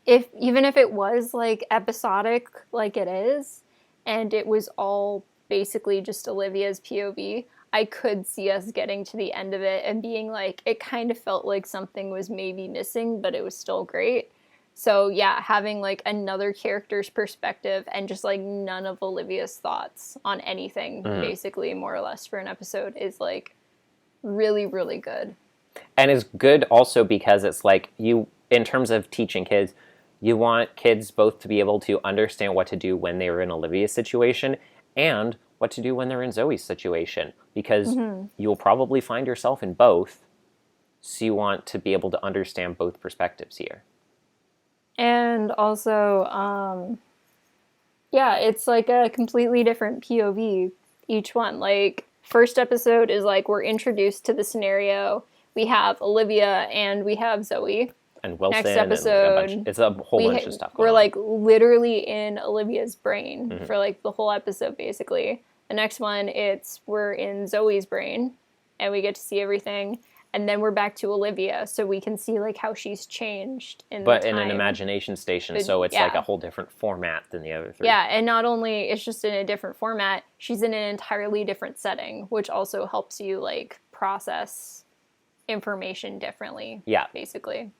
even if it was like episodic like it is, and it was all basically just Olivia's POV, I could see us getting to the end of it and being like, it kind of felt like something was maybe missing, but it was still great. So yeah, having like another character's perspective and just like none of Olivia's thoughts on anything, basically, more or less, for an episode is like really, really good. And it's good also because it's like, you, in terms of teaching kids, you want kids both to be able to understand what to do when they were in Olivia's situation and what to do when they're in Zoe's situation, because you'll probably find yourself in both. So you want to be able to understand both perspectives here. And also, yeah, it's like a completely different POV, each one. Like, first episode is like, we're introduced to the scenario. We have Olivia and we have Zoe. And Wilson. Next episode, and it's a whole bunch of stuff going we're on. like literally in Olivia's brain for like the whole episode, basically. The next one, we're in Zoe's brain, and we get to see everything. And then we're back to Olivia, so we can see like how she's changed in the time. But in an imagination station, so it's like a whole different format than the other 3. Yeah, and not only it's just in a different format, she's in an entirely different setting, which also helps you like process information differently. Yeah, basically.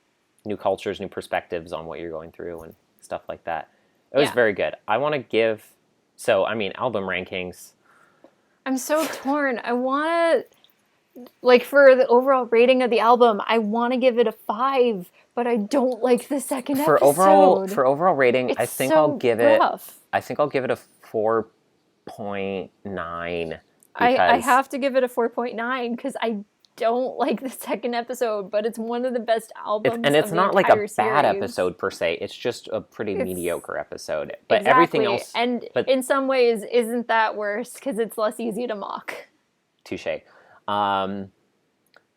new cultures, new perspectives on what you're going through and stuff like that. It was very good. I want to give, album rankings. I'm so torn. I want to, like, for the overall rating of the album, I want to give it a 5, but I don't like the second episode. For overall rating, it's I think so I'll give rough. I think I'll give it a 4.9. I have to give it a 4.9 because I don't like the second episode, but it's one of the best albums. And it's not like a series. bad episode per se. It's just a pretty mediocre episode. But exactly. everything else, and in some ways, isn't that worse because it's less easy to mock. Touche.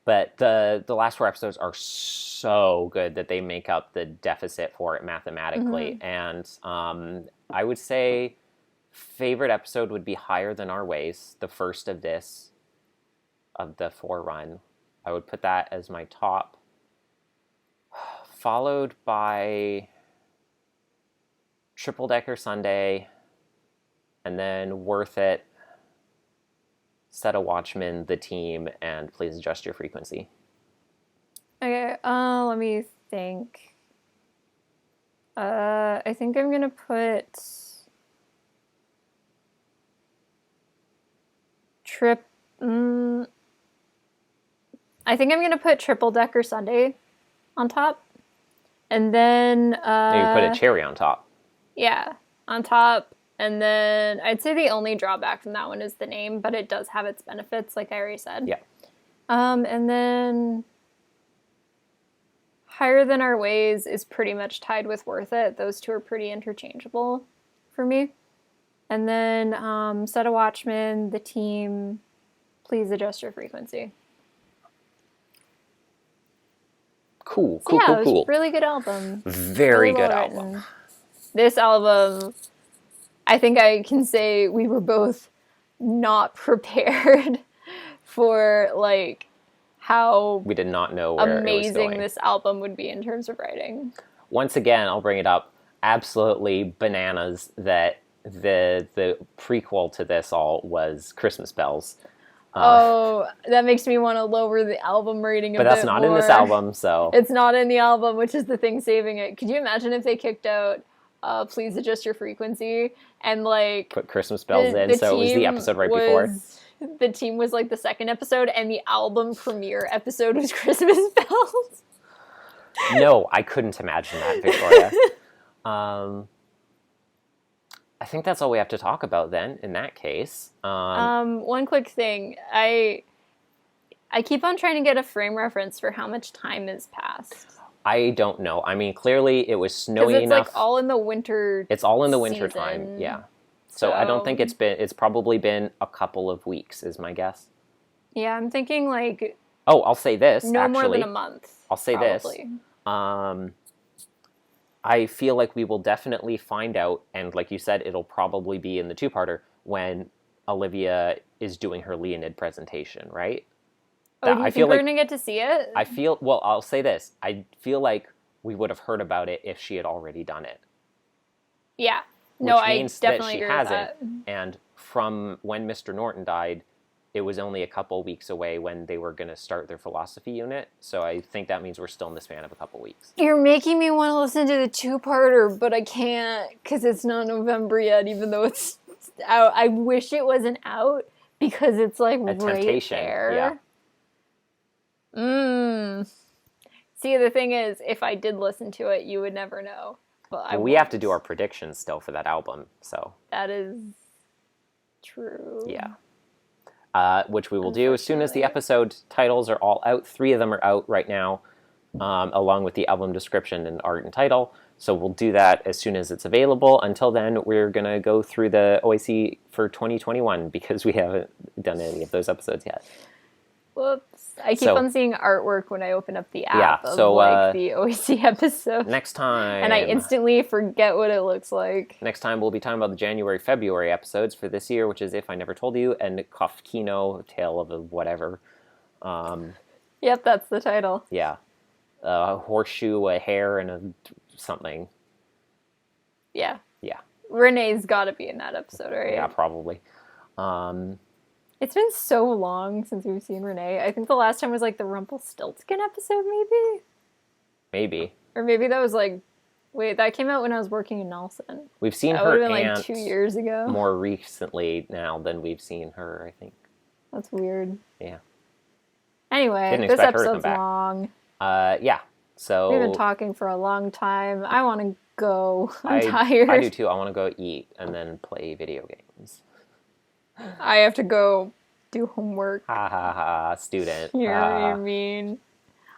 But the last 4 episodes are so good that they make up the deficit for it mathematically. And I would say favorite episode would be Higher Than Our Ways, the first of the 4 run. I would put that as my top. Followed by Triple Decker Sunday, and then Worth It, Set a Watchman, The Team, and Please Adjust Your Frequency. Okay, let me think. I think I'm gonna put I think I'm gonna put Triple Decker Sunday on top, and then you put a cherry on top. Yeah, on top. And then I'd say the only drawback from that one is the name, but it does have its benefits, like I already said. Yeah. And then Higher Than Our Ways is pretty much tied with Worth It. Those two are pretty interchangeable for me. And then Set a Watchman, The Team, Please Adjust Your Frequency. Cool. It was a really good album. Very good album. This album, I think I can say we were both not prepared for, like, how we did not know where amazing it was going. This album would be in terms of writing. Once again, I'll bring it up. Absolutely bananas that the prequel to this all was Christmas Bells. That makes me want to lower the album rating a bit more. But that's not in this album, so... It's not in the album, which is the thing saving it. Could you imagine if they kicked out Please Adjust Your Frequency and, like... put Christmas Bells in, so it was the episode right before? The Team was, like, the second episode, and the album premiere episode was Christmas Bells? No, I couldn't imagine that, Victoria. I think that's all we have to talk about then, in that case. One quick thing. I keep on trying to get a frame reference for how much time has passed. I don't know. I mean, clearly it was snowy enough. Because it's, like, all in the winter It's all in the winter time, yeah. So I don't think it's probably been a couple of weeks, is my guess. Yeah, I'm thinking, like... Oh, I'll say this, no more than a month. I'll say probably. This. I feel like we will definitely find out, and like you said, it'll probably be in the 2-parter when Olivia is doing her Leonid presentation, right? Oh, do you think we're going to get to see it? I'll say this. I feel like we would have heard about it if she had already done it. Yeah. No, I definitely agree with that. And from when Mr. Norton died, it was only a couple weeks away when they were going to start their philosophy unit. So I think that means we're still in the span of a couple weeks. You're making me want to listen to the 2-parter, but I can't because it's not November yet, even though it's out. I wish it wasn't out because it's like right temptation, there. Yeah. See, the thing is, if I did listen to it, you would never know. But we have to do our predictions still for that album, so. That is true. Yeah. Which we will do as soon as the episode titles are all out. 3 of them are out right now, along with the album description and art and title. So we'll do that as soon as it's available. Until then, we're going to go through the OAC for 2021 because we haven't done any of those episodes yet. Whoops. I keep on seeing artwork when I open up the app of like the OAC episode. Next time. And I instantly forget what it looks like. Next time we'll be talking about the January, February episodes for this year, which is If I Never Told You, and Kopfkino, Tale of a Whatever. Yep, that's the title. Yeah. A horseshoe, a hare, and a something. Yeah. Yeah. Renee's got to be in that episode, right? Yeah, probably. It's been so long since we've seen Renee. I think the last time was like the Rumpelstiltskin episode, maybe? Maybe. Or maybe that was like, wait, that came out when I was working in Nelson. We've seen That would her have been aunt like 2 years ago. more recently now than we've seen her, I think. That's weird. Yeah. Anyway, Didn't this expect her to come episode's back. long. Yeah. So We've been talking for a long time. I want to go. I'm I tired. do too. I want to go eat and then play video games. I have to go do homework. Ha ha ha, student. You know what I mean?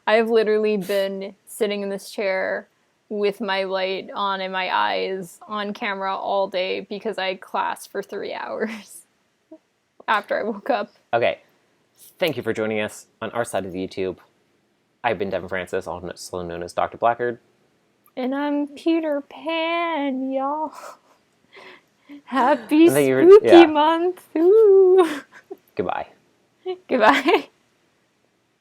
I have literally been sitting in this chair with my light on in my eyes on camera all day because I had class for 3 hours after I woke up. Okay. Thank you for joining us on our side of the YouTube. I've been Devin Francis, also known as Dr. Blackard. And I'm Peter Pan, y'all. Happy spooky month. Ooh. Goodbye. Goodbye.